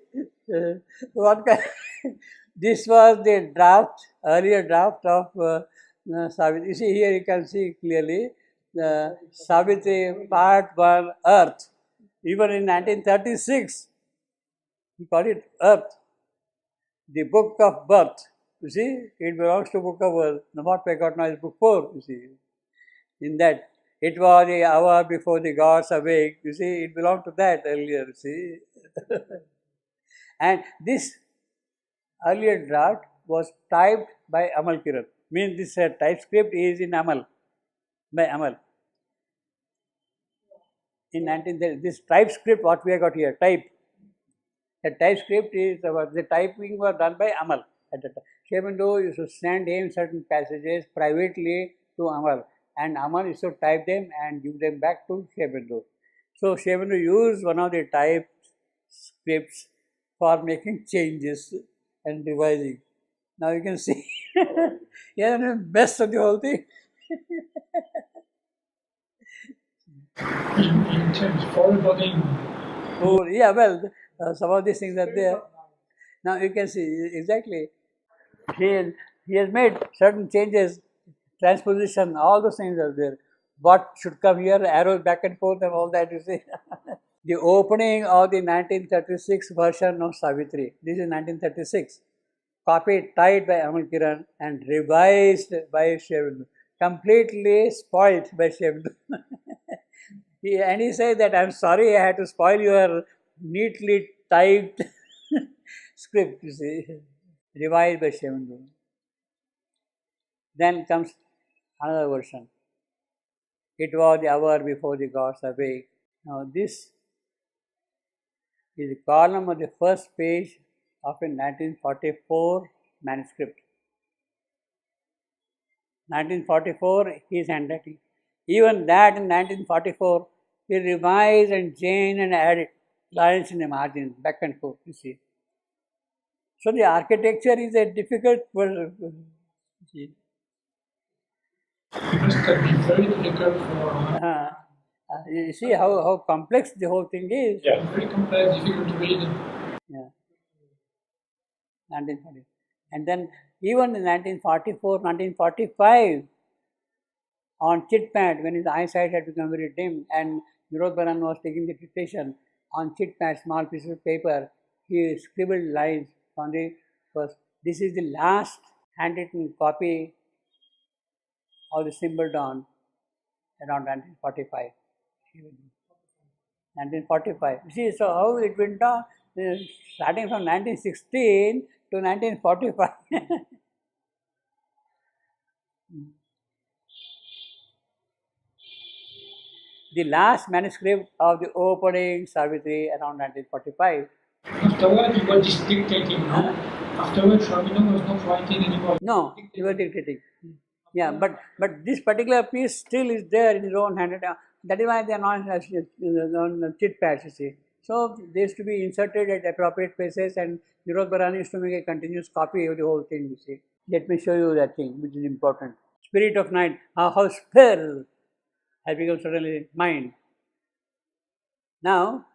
what kind. This was the earlier draft of Savitri. You see here you can see clearly the Savitri Part 1 Earth. Even in 1936, he called it Earth. The Book of Birth. You see, it belongs to Book of Birth. What we got now is Book 4, you see. In that, it was the hour before the gods awake. You see, it belonged to that earlier, you see. And this earlier draft was typed by Amal Kiran. Means this typescript is in Amal, by Amal. In 1930, this typescript, what we have got here, type. The typescript is, the typing was done by Amal at the time. Sri Aurobindo used to send him certain passages privately to Amal, and Amal used to type them and give them back to Sri Aurobindo. So Sri Aurobindo used one of the type scripts for making changes and revising. Now you can see, yeah, the best of the whole thing. In terms of foreboding. Oh, yeah, well, some of these things are there. Now you can see exactly. He has made certain changes, transposition, all those things are there. What should come here, arrows back and forth and all that, you see. The opening of the 1936 version of Savitri, this is 1936, copied, typed by Amal Kiran and revised by Sri Aurobindo, completely spoiled by Sri Aurobindo. And he said that, I'm sorry I had to spoil your neatly typed script, you see, revised by Sri Aurobindo. Then comes another version. It was the hour before the gods awake. Now this is the column of the first page of a 1944 manuscript. 1944, he is handwriting. Even that in 1944, he revised and changed and added lines in the margin, back and forth, you see. So the architecture is a difficult word. It must have been very difficult for... You see how complex the whole thing is. Yeah, very complex, difficult to read. Yeah. 1940. And then Even in 1944, 1945, on chit-pad, when his eyesight had become very dim and Nirod Baran was taking the dictation on chit-pad, small pieces of paper, he scribbled lines on the first. This is the last handwritten copy of the symbol dawn around 1945. 1945. You see, so how it went on, starting from 1916 to 1945. The last manuscript of the opening Savitri around 1945. Afterwards, he was just dictating, no? Afterwards, Shabino was not writing anymore. No, he was dictating. Yeah, but this particular piece still is there in his own hand. That is why they are not on chit pads, you see. So they used to be inserted at appropriate places, and Nirod Baran used to make a continuous copy of the whole thing, you see. Let me show you that thing, which is important. Spirit of night, how spell has become suddenly mind. Now,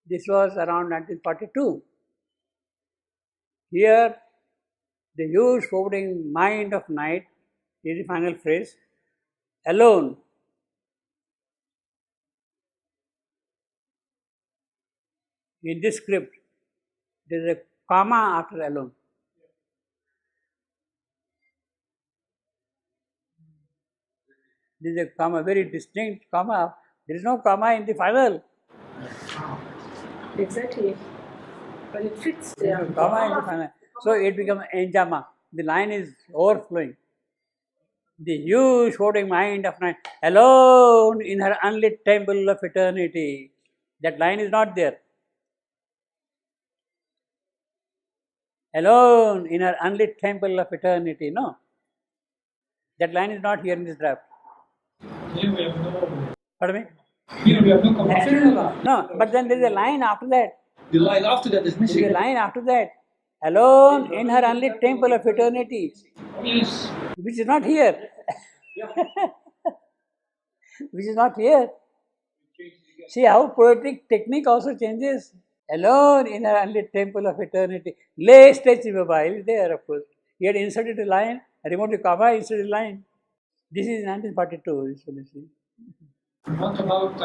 this was around 1942. Here, the huge foreboding mind of night is the final phrase, alone. In this script, there is a comma after alone. There is a comma, very distinct comma. There is no comma in the final. Exactly. But it fits there. There is no comma in the final. So it becomes enjama. The line is overflowing. The huge floating mind of night, alone in her unlit temple of eternity. That line is not there. Alone in her unlit temple of eternity. No. That line is not here in this draft. Here we have no. Pardon me? Here we have no comment. Absolutely not. No, but then there is a line after that. The line after that is There is missing. a line after that. Alone in her unlit temple of eternity. Yes. Which is not here. Which is not here. See how poetic technique also changes. Alone in her unlit temple of eternity. Lay stretch immobile is there, of course. He had inserted a line, removed the comma, inserted a line. This is 1942, you see. What about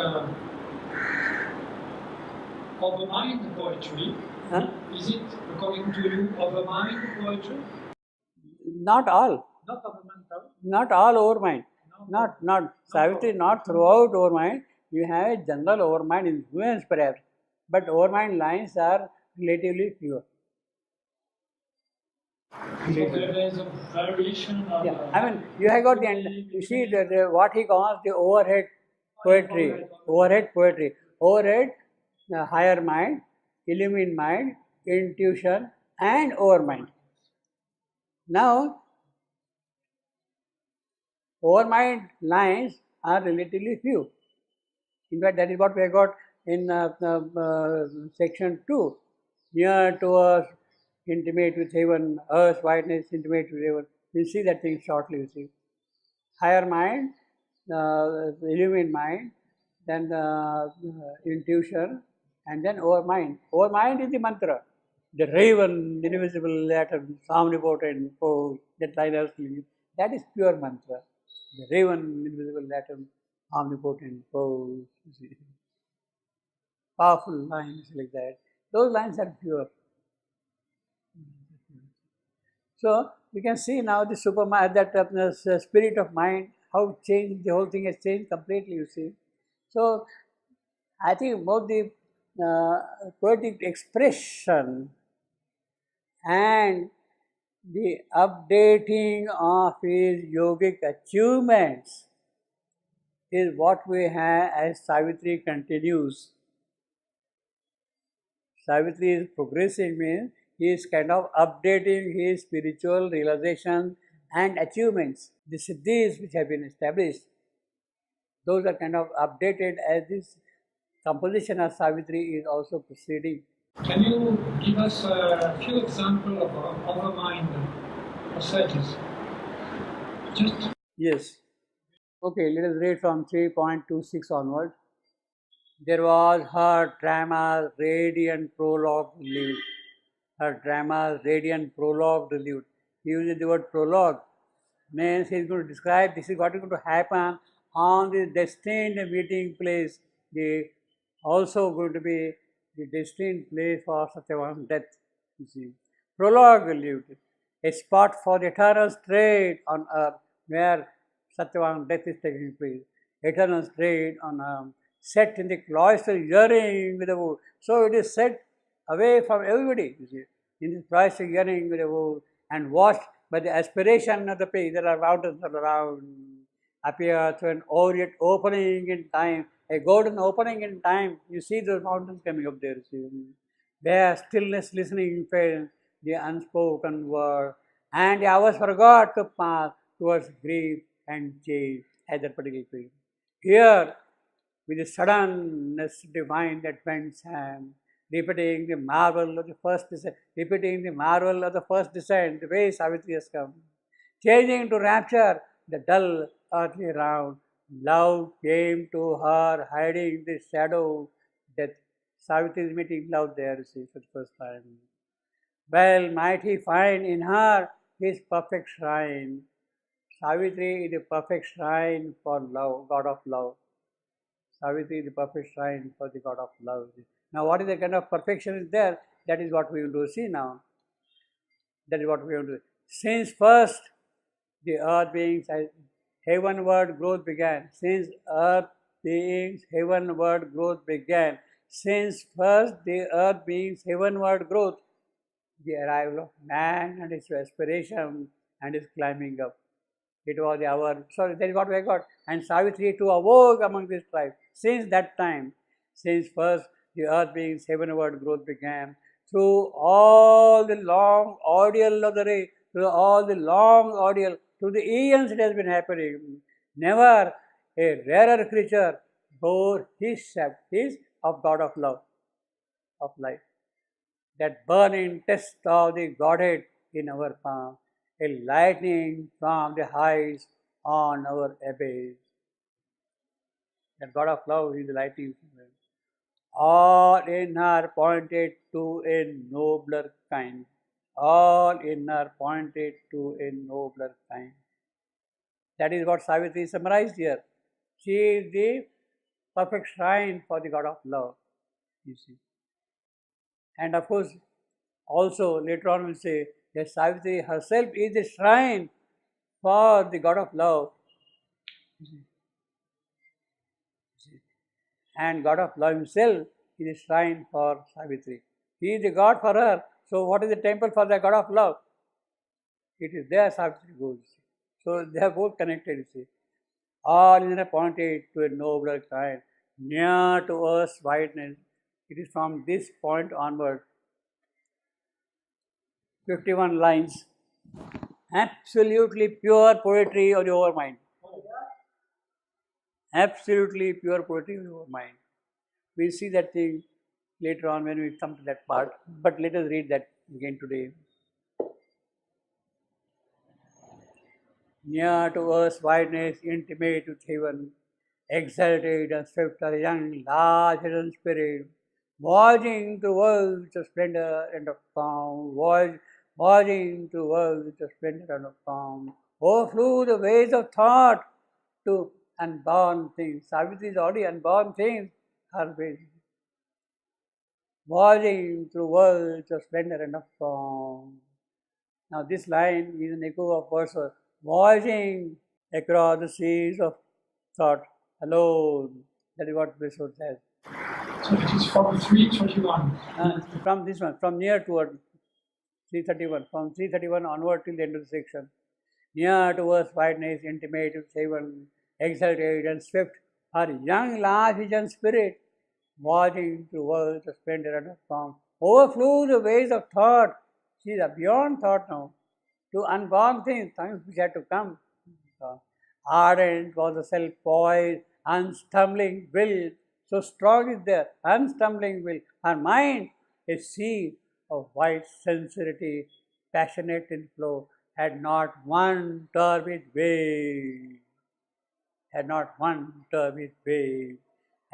overmind poetry? Huh? Is it, according to you, overmind poetry? Not all. Not overmind. Not all overmind. No. Not Savitri, not throughout overmind. You have a general overmind influence perhaps, but overmind lines are relatively fewer. So there is a variation of. Yeah, I mean, you have got you see what he calls the overhead poetry. Overhead poetry. Overhead, higher mind, illumined mind, intuition, and overmind. Now, overmind lines are relatively few. In fact, that is what we have got in section 2. Near to us, intimate with heaven, earth's whiteness, intimate with heaven. We'll see that thing shortly, you see. Higher mind, illumined mind, then intuition, and then overmind. Overmind is the mantra. The raven, indivisible atom, omnipotent, that line I was telling you. That is pure mantra. The raven, invisible atom, omnipotent, you see. Powerful lines like that. Those lines are pure. So you can see now the that spirit of mind, how changed, the whole thing has changed completely, you see. So I think both the poetic expression and the updating of his yogic achievements is what we have as Savitri continues. Savitri is progressing, means he is kind of updating his spiritual realization and achievements. The siddhis which have been established, those are kind of updated as this composition of Savitri is also proceeding. Can you give us a few examples of overmind passages? Just. Yes. Okay, let us read from 3.26 onward. There was her Trama's radiant prologue lived. her dramas, radiant prologue reviewed. He uses the word prologue. Means he is going to describe this is what is going to happen on the destined meeting place. The also going to be the destined place for Satyavan's death. You see. Prologue reviewed. A spot for the eternal state on earth where Satyavan's death is taking place. Eternal state on earth. Set in the cloister yearning with the wood. So it is set away from everybody, you see, in this cloister yearning with the wood and watched by the aspiration of the page. There are mountains all around. Appear through an orient opening in time, a golden opening in time. You see those mountains coming up there, see. Where stillness listening felt the unspoken word, and the hours forgot to pass towards grief and change at that particular period. Here, with the suddenness divine that went Sam, repeating the marvel of the first descent, repeating the marvel of the first descent, the way Savitri has come, changing to rapture the dull earthly round. Love came to her, hiding the shadow that Savitri is meeting love there, you see, for the first time. Well, might he find in her his perfect shrine. Savitri is the perfect shrine for love, God of love. Savitri is the perfect shrine for the God of love. Now, what is the kind of perfection is there? That is what we will do. See now. That is what we will do. Since first the earth beings, heavenward growth began. Since earth beings, heavenward growth began. Since first the earth beings, heavenward growth, the arrival of man and his aspiration and his climbing up. It was the hour. Sorry, that is what we got. And Savitri too awoke among these tribes. Since that time, since first the earth beings, heavenward growth began, through all the long ordeal of the ray, through all the long ordeal, through the eons it has been happening. Never a rarer creature bore his shaft, his of God of love, of life. That burning test of the Godhead in our palm, a lightning from the heights on our abyss. That God of love is the lightning. All in her pointed to a nobler kind. All in her pointed to a nobler kind. That is what Savitri summarized here. She is the perfect shrine for the God of love, you see. And of course, also later on we'll say that Savitri herself is the shrine for the God of love. And God of love himself is a shrine for Savitri. He is the God for her. So what is the temple for the God of love? It is there Savitri goes. So they are both connected, you see. All is appointed to a nobler kind, near to earth's whiteness. It is from this point onward. 51 lines. Absolutely pure poetry of your mind. Absolutely pure poetry of your mind. We'll see that thing later on when we come to that part. But let us read that again today. Near to earth's wideness, intimate with heaven, exalted and swift as a young, large hidden spirit, voyaging through worlds of splendor and of calm, voyaging through worlds of splendor and of calm, overflew the ways of thought to unborn things. Savitri is already unborn things, her ways. Voyaging through worlds of splendor and of calm. Now this line is an echo of verse. Voyaging across the seas of thought alone. That is what Vishnu says. So it is from 331. From this one, from near toward 331, from 331 onward till the end of the section. Near to earth's wideness, intimate with heaven, exalted and swift, her young, large vision spirit, voyaging through worlds of splendor and of calm, overflew the ways of thought. She is beyond thought now. To unborn things which had to come. Ardent was the self-poised, unstumbling will. So strong is there, unstumbling will. Her mind, a sea of white sincerity, passionate in flow, had not one turbid wave. Had not one turbid wave.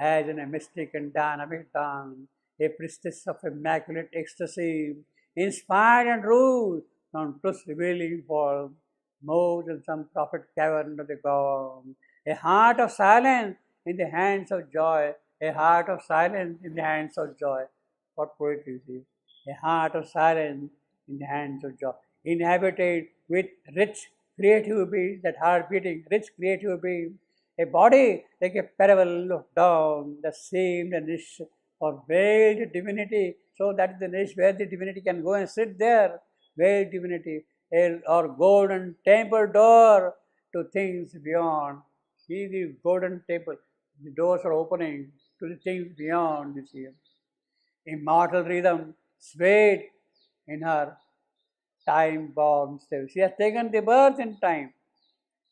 As in a mystic and dynamic dance, a priestess of immaculate ecstasy, inspired and ruled from truth's revealing form, moved in some prophet cavern of the ground. A heart of silence in the hands of joy, a heart of silence in the hands of joy. What poetry is this? A heart of silence in the hands of joy, inhabited with rich creative beings, that heart beating, rich creative beings, a body like a parable of dawn, that seemed a niche for veiled divinity, so that is the niche where the divinity can go and sit there, veiled divinity, or golden temple door to things beyond. See the golden temple, the doors are opening to the things beyond this year. Immortal rhythm swayed in her time-born self. She has taken the birth in time.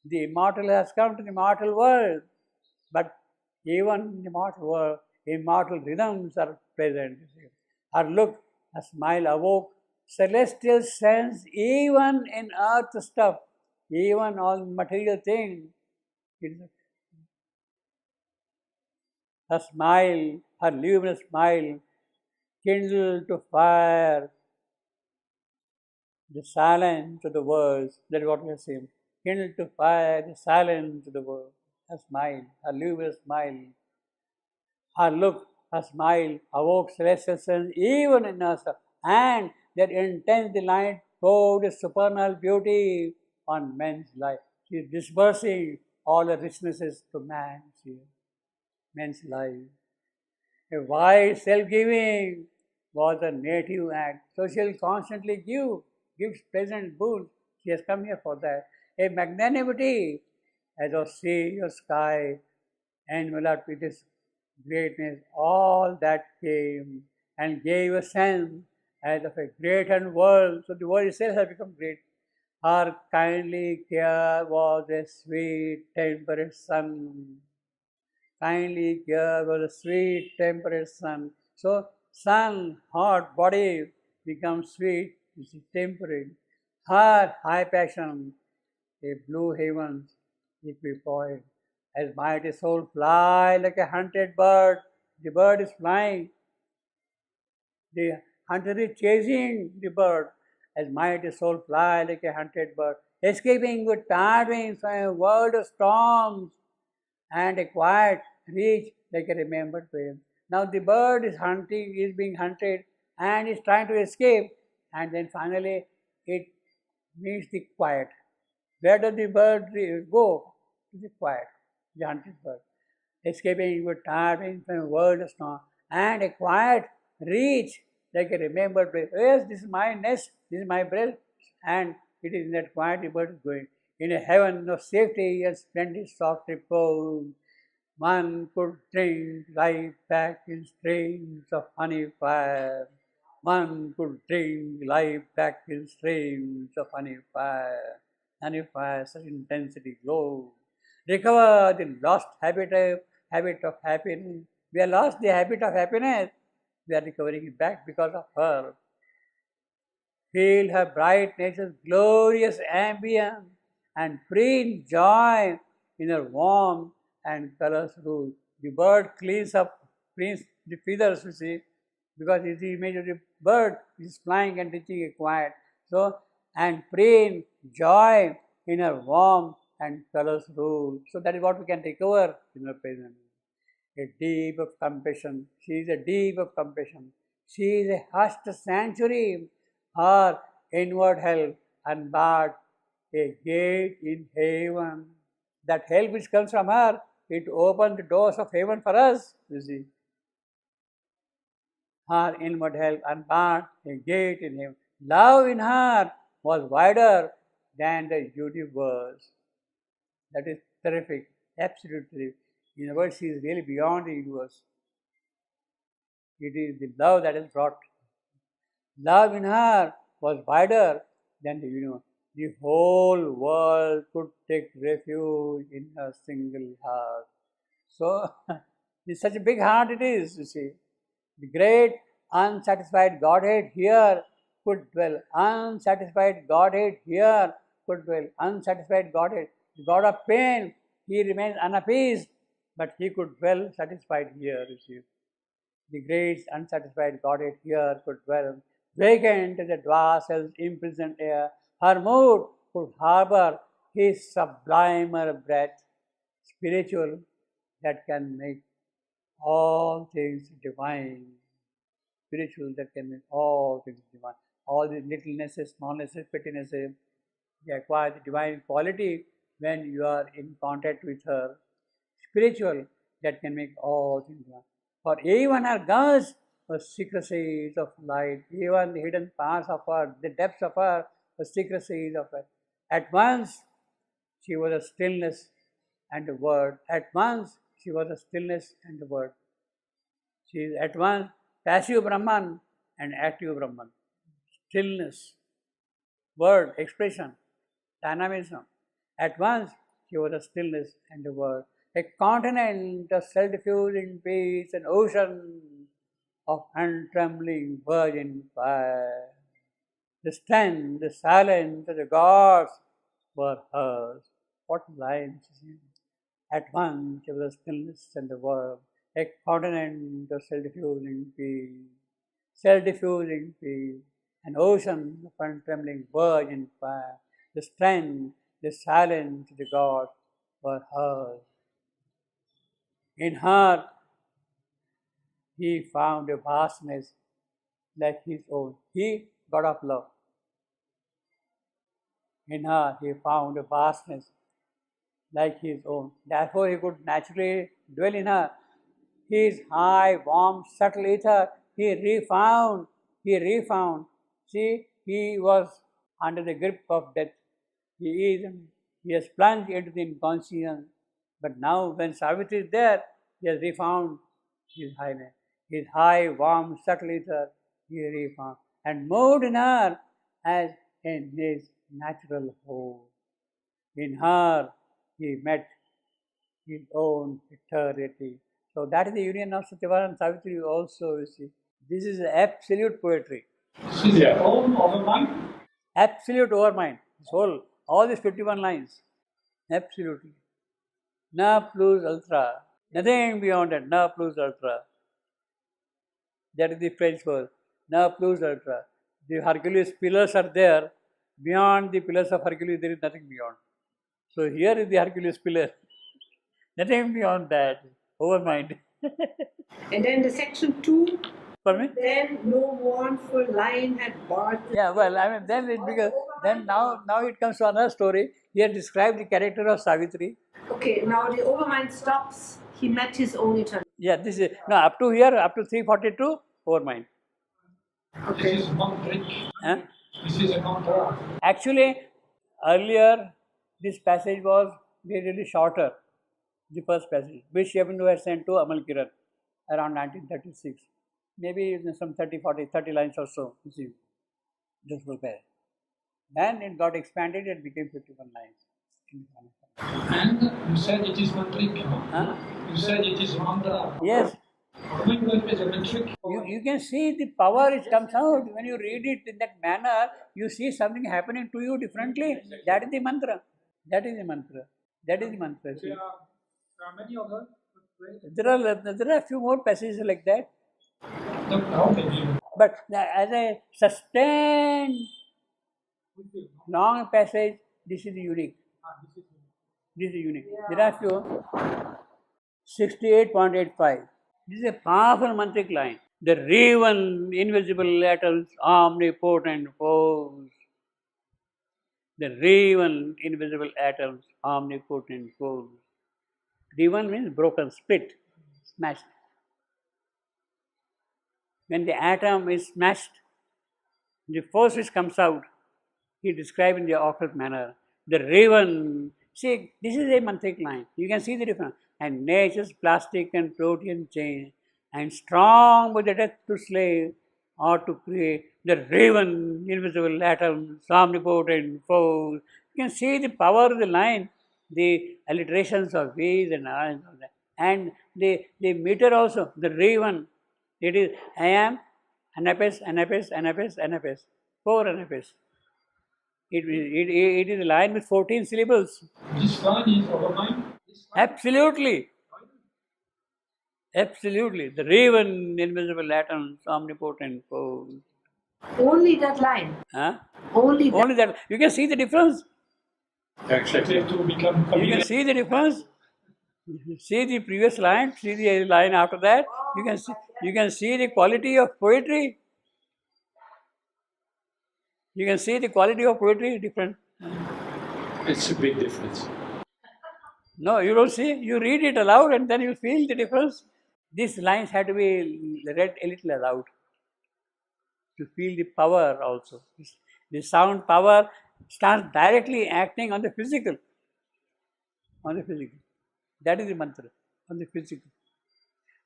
The immortal has come to the mortal world, but even in the mortal world, immortal rhythms are present. Her look, her smile awoke celestial sense even in earth stuff, even all material things. Her smile, her luminous smile, kindled to fire the silence of the words. That is what we are saying. Kindled to fire the silence of the world. Her smile, her luminous smile, her look, her smile awoke celestial sense even in us, and that intense delight poured a supernal beauty on men's life. She is dispersing all the richnesses to men's life. A wide self-giving was a native act. So she will constantly gives present boons. She has come here for that. A magnanimity as of sea or sky, enveloped with this greatness, all that came and gave a sense as of a greater world. So the world itself has become great. Her kindly care was a sweet, temperate sun. Kindly care was a sweet, temperate sun. So sun, hot body becomes sweet, is temperate. Her high passion, a blue heavens equipoised, as mighty soul fly like a hunted bird. The bird is flying. The hunter is chasing the bird, as mighty soul fly like a hunted bird, escaping with tired wings from a world of storms, and a quiet reach like a remembered pain. Now the bird is being hunted and is trying to escape, and then finally it meets the quiet. Where does the bird go? To the quiet, the hunted bird, escaping with tired wings from a world of storm, and a quiet reach like a remembered place. Yes, this is my nest, this is my breath, and it is in that quiet the bird is going. In a heaven of safety and splendid soft repose, one could drink life back in streams of honey fire. One could drink life back in streams of honey fire. Honey fire, such intensity glow. Recover the lost habit of happiness. We have lost the habit of happiness. We are recovering it back because of her. Feel her bright nature's glorious ambience and free joy in her warm and colors rule. The bird cleans the feathers, you see, because it's the image of the bird is flying and reaching a quiet. So, and preen joy in her warm and colors rule. So that is what we can recover in her presence. A deep of compassion. She is a deep of compassion. She is a hushed sanctuary. Her inward help unbarred a gate in heaven. That help which comes from her, it opened the doors of heaven for us, you see. Her inward help unbarred a gate in heaven. Love in her was wider than the universe. That is terrific, absolutely. In other words, she is really beyond the universe. It is the love that has brought. Love in her was wider than the universe. The whole world could take refuge in her single heart. So, it's such a big heart it is, you see. The great unsatisfied Godhead here could dwell. Unsatisfied Godhead here could dwell. Unsatisfied Godhead. The God of pain, he remains unappeased, but he could dwell satisfied here, you see. The great unsatisfied Godhead here could dwell. vacant as a dwasel's imprisoned air, her mood could harbor his sublimer breath, spiritual that can make all things divine, spiritual that can make all things divine. All the littlenesses, smallnesses, pettinesses, they acquire the divine quality when you are in contact with her. Spiritual that can make all things divine. For even her guns were secrecies of light, even the hidden parts of her, the depths of her were secrecies of light. At once she was a stillness and a word. At once she was a stillness and a word. She is at once passive Brahman and active Brahman. Stillness, word, expression, dynamism. At once she was a stillness and a word. A continent of self-diffusing peace, an ocean of untrembling virgin fire. The strength, the silence of the gods were hers. What lines! At once there was a stillness and the word, a continent of self-diffusing peace, an ocean of untrembling virgin fire. The strength, the silence of the gods were hers. In her, he found a vastness like his own. He, God of love. In her, he found a vastness like his own. Therefore, he could naturally dwell in her. His high, warm, subtle ether, he refound. See, he was under the grip of death. He has plunged into the inconscience. But now, when Savitri is there, he has refound his highness. His high, warm, subtle ether, he refound. And moved in her as in his natural home. In her, he met his own eternity. So that is the union of Satyavan and Savitri also, you see. This is absolute poetry. This is the home of a mind? Absolute overmind. This whole, all these 51 lines. Absolutely. Na plus ultra. Nothing beyond that. Na plus ultra. That is the French word. Na plus ultra. The Hercules pillars are there. Beyond the pillars of Hercules, there is nothing beyond. So here is the Hercules pillar. Nothing beyond that. Overmind. And then the section 2. Pardon me? Then no mournful line had barred. Yeah, well, I mean, then it because then now it comes to another story. He had described the character of Savitri. Okay, now the overmind stops. He met his own eternity. Yeah, this is no up to here, up to 342, overmind. Okay. This is one trick. Huh? This is a mantra. Actually, earlier this passage was really shorter. The first passage, which Sri Aurobindo had sent to Amal Kiran around 1936. Maybe some 30 lines or so, you see, just look at it. Then it got expanded and became 51 lines. And you said it is one trick, no? Huh? You said it is mantra. Yes. Trick. You can see the power it comes out. When you read it in that manner, you see something happening to you differently. That is the mantra. That is the mantra. That is the mantra. See? There are many others. There are a few more passages like that. Okay. But as a sustained long passage, this is unique. This is unique. There are few. 68.85. This is a powerful mantric line. The Revan, invisible atoms, omnipotent force. The Revan, invisible atoms, omnipotent force. Revan means broken, split, smashed. When the atom is smashed, the force which comes out, he described in the occult manner. The Revan, see, this is a mantric line. You can see the difference. And nature's plastic and protein change, and strong with the death to slay or to create, the Revan, invisible atoms, omnipotent force. You can see the power of the line, the alliterations of V's and R's, and the meter also, the Revan. It is I am, anapes, anapes, 4 anapes. It is a line with 14 syllables. This line is overmind? Absolutely. Absolutely. The Revan, invisible atoms, omnipotent force. Only that line. Huh? Only that. Only that. You can see the difference. Exactly. To become You can see the difference. See the previous line, see the line after that. You can see the quality of poetry. You can see the quality of poetry different. It's a big difference. No, you don't see. You read it aloud and then you feel the difference. These lines have to be read a little aloud to feel the power also. The sound power starts directly acting on the physical. On the physical. That is the mantra. On the physical.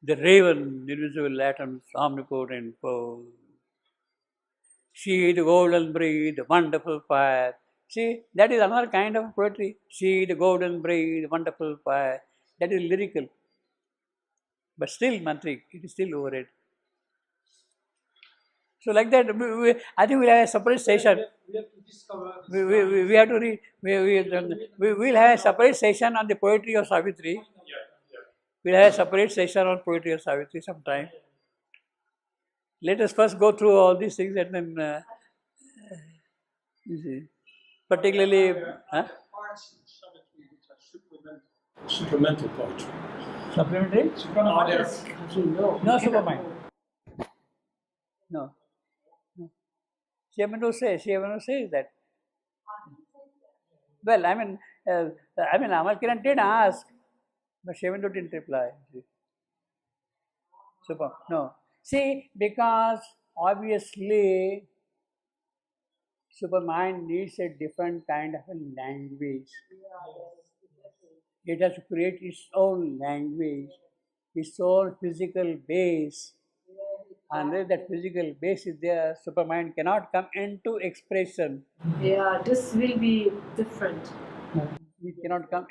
The raven, invisible atoms, omnipotent foe. See the golden breed, the wonderful fire. See, that is another kind of poetry. See the golden breed, wonderful fire. That is lyrical. But still mantric, it is still overhead. So like that, I think we'll have a separate session. We have to discover. We have to read. We'll have a separate session on the poetry of Savitri. We'll have a separate session on poetry of Savitri sometime. Let us first go through all these things and then, you see, particularly, Parts in Savitri which are supplemental poetry. Supplementary? No supermind. No. Shivananda says that. Well, I mean, Amal Kiran did ask, but Shivananda didn't reply. Super. No. See, because obviously supermind needs a different kind of a language. It has to create its own language, its own physical base. Unless that physical base is there, supermind cannot come into expression. Yeah, this will be different. It cannot come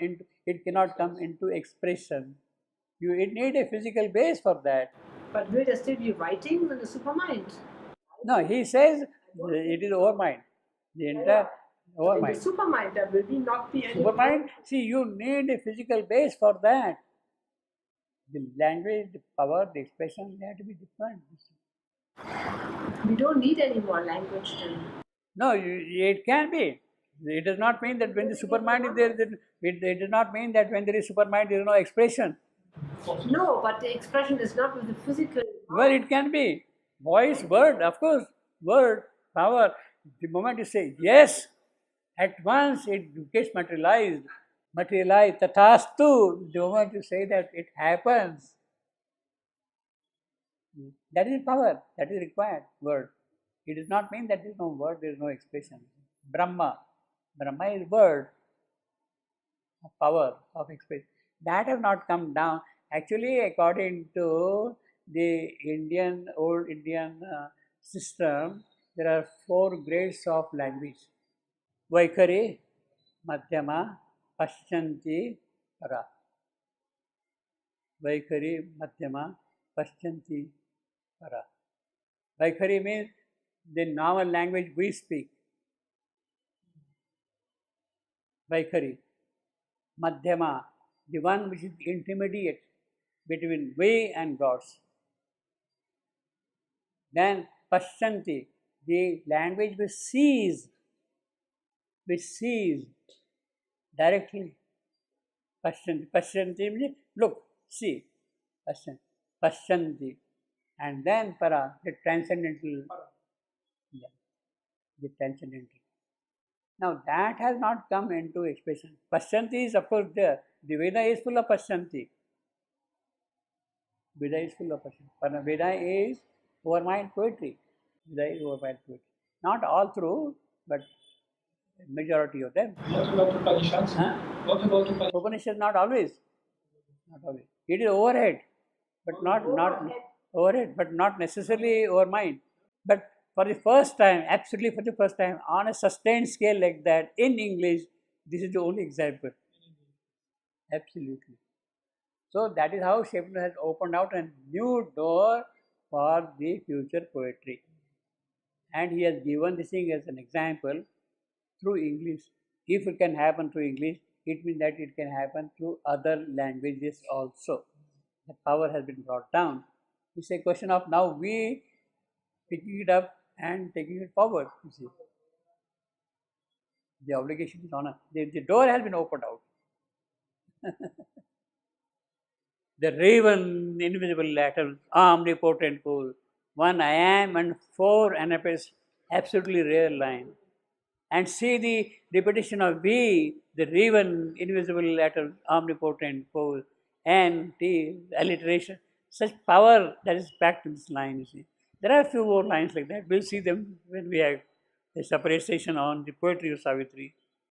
into expression. It needs a physical base for that. But will there still be writing in the supermind? No, he says it is overmind. The entire overmind. In the supermind, there will not be any. Supermind, see, you need a physical base for that. The language, the power, the expression, they have to be different. We don't need any more language then. No, it can be. It does not mean that when the supermind is there, it does not mean that when there is supermind, there is no expression. No, but the expression is not with the physical. Well, it can be. Voice, word, of course. Word, power. The moment you say yes, at once it gets materialized. Materialized, tathastu. The moment you say that, it happens. That is power. That is required. Word. It does not mean that there is no word, there is no expression. Brahma. Brahma is word. Power of expression. That have not come down. Actually, according to the old Indian system, there are 4 grades of language. Vaikhari, Madhyama, Paschanti, Para. Vaikhari, Madhyama, Paschanti, Para. Vaikhari means the normal language we speak. Vaikhari. Madhyama, the one which is intermediate between we and gods. Then Paschanti, the language which sees directly. Paschanti means look, see. Paschanti. And then Para, the transcendental. The transcendental. Now that has not come into expression. Paschanti is of course there. The Veda is full of Paschanti. Veda is full of Paschanti. Veda is overmind poetry. Veda is overmind poetry. Not all through, but majority of them. What about Upanishads? Huh? What about Upanishads? Upanishads not always. Not always. It is overhead, but not overhead, but not necessarily overmind. But for the first time, absolutely for the first time, on a sustained scale like that, in English, this is the only example. Absolutely. So that is how Shakespeare has opened out a new door for the future poetry. And he has given this thing as an example through English. If it can happen through English, it means that it can happen through other languages also. The power has been brought down. It's a question of now we picking it up and taking it forward, you see. The obligation is on us. The door has been opened out. The Raven, invisible lateral, omnipotent pole, one I am and four NFS, absolutely real line. And see the repetition of V, the Raven, invisible lateral, omnipotent pole, and T, alliteration. Such power that is packed in this line, you see. There are a few more lines like that. We'll see them when we have a separate session on the poetry of Savitri.